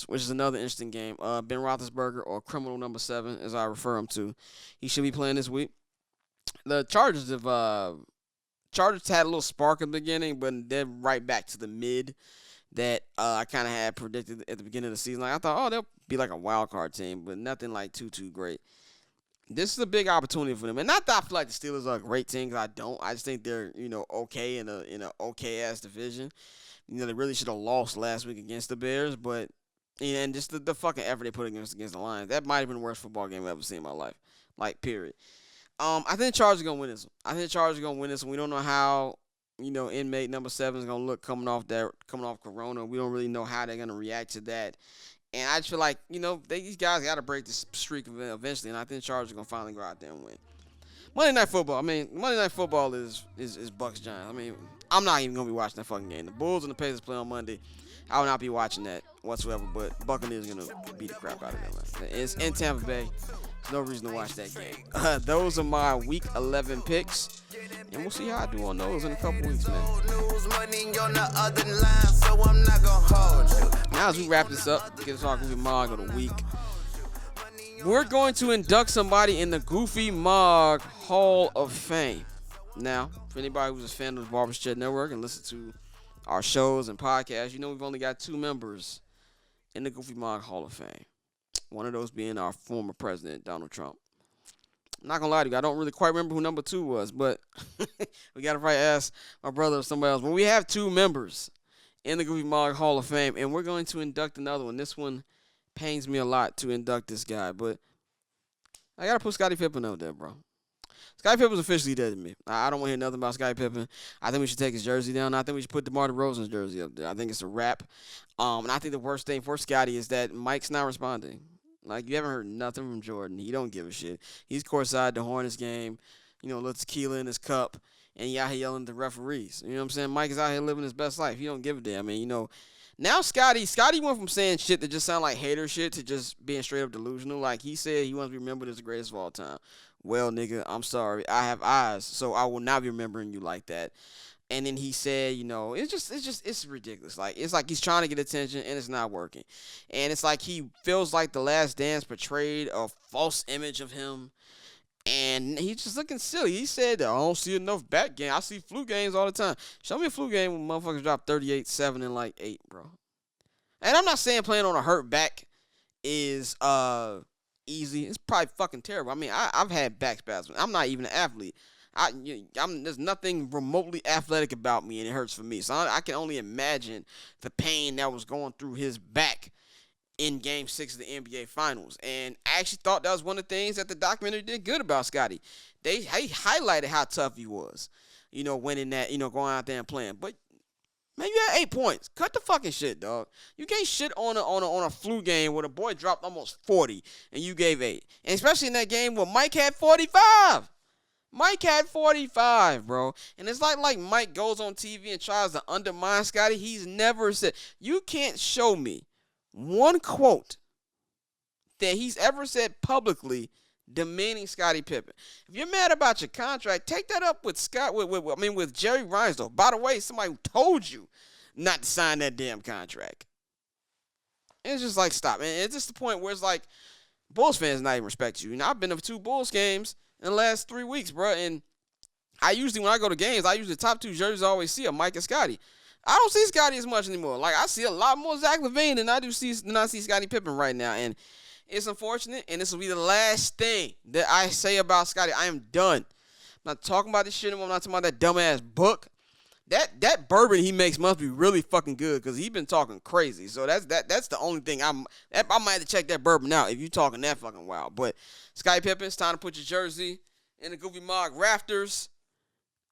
which is another interesting game. Ben Roethlisberger, or criminal number 7, as I refer him to. He should be playing this week. The Chargers had a little spark at the beginning, but they're right back to the mid that I kind of had predicted at the beginning of the season. Like, I thought, they'll be like a wild card team, but nothing like too great. This is a big opportunity for them, and not that I feel like the Steelers are a great team, because I don't. I just think they're okay in a okay ass division. They really should have lost last week against the Bears, but and just the fucking effort they put against the Lions, that might have been the worst football game I've ever seen in my life, like period. I think the Chargers are going to win this one. We don't know how, inmate number 7 is going to look coming off Corona. We don't really know how they're going to react to that. And I just feel like, these guys got to break this streak eventually, and I think the Chargers are going to finally go out there and win. Monday Night Football is Bucks Giants. I mean, I'm not even going to be watching that fucking game. The Bulls and the Pacers play on Monday. I will not be watching that whatsoever, but Buccaneers are going to beat the crap out of them. It's in Tampa Bay. There's no reason to watch that game. Those are my Week 11 picks, and we'll see how I do on those in a couple weeks, man. Now, as we wrap this up, get to talk Goofy Mog of the Week. We're going to induct somebody in the Goofy Mog Hall of Fame. Now, for anybody who's a fan of the Barbershop Network and listen to our shows and podcasts, we've only got 2 members in the Goofy Mog Hall of Fame. One of those being our former president, Donald Trump. I'm not going to lie to you, I don't really quite remember who number 2 was, but we got to probably ask my brother or somebody else. But we have 2 members in the Goofy Mog Hall of Fame, and we're going to induct another one. This one pains me a lot to induct this guy, but I got to put Scottie Pippen up there, bro. Scottie Pippen's officially dead to me. I don't want to hear nothing about Scottie Pippen. I think we should take his jersey down. I think we should put DeMar DeRozan's jersey up there. I think it's a wrap. And I think the worst thing for Scottie is that Mike's not responding. Like, you haven't heard nothing from Jordan. He don't give a shit. He's courtside the Hornets game, little tequila in his cup, and he out here yelling at the referees. You know what I'm saying? Mike is out here living his best life. He don't give a damn. I mean, now Scottie went from saying shit that just sound like hater shit to just being straight up delusional. Like, he said he wants to be remembered as the greatest of all time. Well, nigga, I'm sorry. I have eyes, so I will not be remembering you like that. And then he said, it's ridiculous. Like, it's like he's trying to get attention and it's not working. And it's like he feels like The Last Dance portrayed a false image of him. And he's just looking silly. He said, I don't see enough back game. I see flu games all the time. Show me a flu game when motherfuckers drop 38, 7, and like 8, bro. And I'm not saying playing on a hurt back is easy. It's probably fucking terrible. I mean, I've had back spasms. I'm not even an athlete. There's nothing remotely athletic about me, and it hurts for me. So I can only imagine the pain that was going through his back in Game 6 of the NBA Finals. And I actually thought that was one of the things that the documentary did good about Scotty. They highlighted how tough he was, winning that, going out there and playing. But man, you had 8 points. Cut the fucking shit, dog. You can't shit on a flu game where the boy dropped almost 40 and you gave 8. And especially in that game where Mike had 45. Mike had 45, bro. And it's like Mike goes on TV and tries to undermine Scotty. He's never said, you can't show me one quote that he's ever said publicly demeaning Scottie Pippen. If you're mad about your contract, take that up with with Jerry Reinsdorf. By the way, somebody who told you not to sign that damn contract. And it's just like, stop. And it's just the point where it's like, Bulls fans not even respect you. I've been to 2 Bulls games in the last 3 weeks, bro. And when I go to games, the top 2 jerseys I always see are Mike and Scotty. I don't see Scotty as much anymore. Like, I see a lot more Zach LaVine than I see Scottie Pippen right now. And it's unfortunate, and this will be the last thing that I say about Scotty. I am done. I'm not talking about this shit anymore. I'm not talking about that dumbass book. That bourbon he makes must be really fucking good because he's been talking crazy. So that's the only thing I might have to check that bourbon out if you talking that fucking wild. But Scottie Pippen, it's time to put your jersey in the Goofy Mog rafters.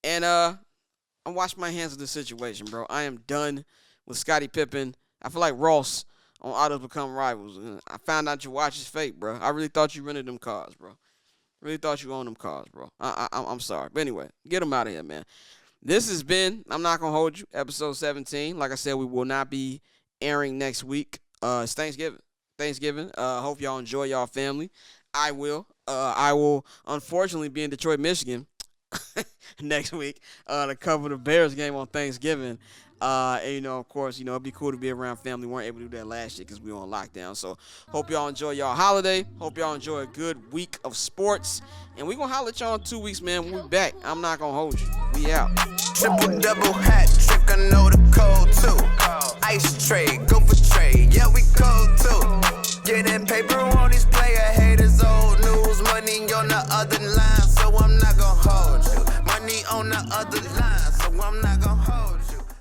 And I'm washing my hands of this situation, bro. I am done with Scottie Pippen. I feel like Ross on Autos Become Rivals. I found out your watch is fake, bro. I really thought you rented them cars, bro. Really thought you owned them cars, bro. I'm sorry. But anyway, get them out of here, man. This has been, I'm Not Gonna Hold You, episode 17. Like I said, we will not be airing next week. It's Thanksgiving. Hope y'all enjoy y'all family. I will. I will unfortunately be in Detroit, Michigan next week to cover the Bears game on Thanksgiving. And, of course, it'd be cool to be around family. We weren't able to do that last year because we were on lockdown. So hope y'all enjoy y'all holiday. Hope y'all enjoy a good week of sports. And we going to holler at y'all in 2 weeks, man. When we back, I'm not going to hold you. We out. Triple double hat trick, I know the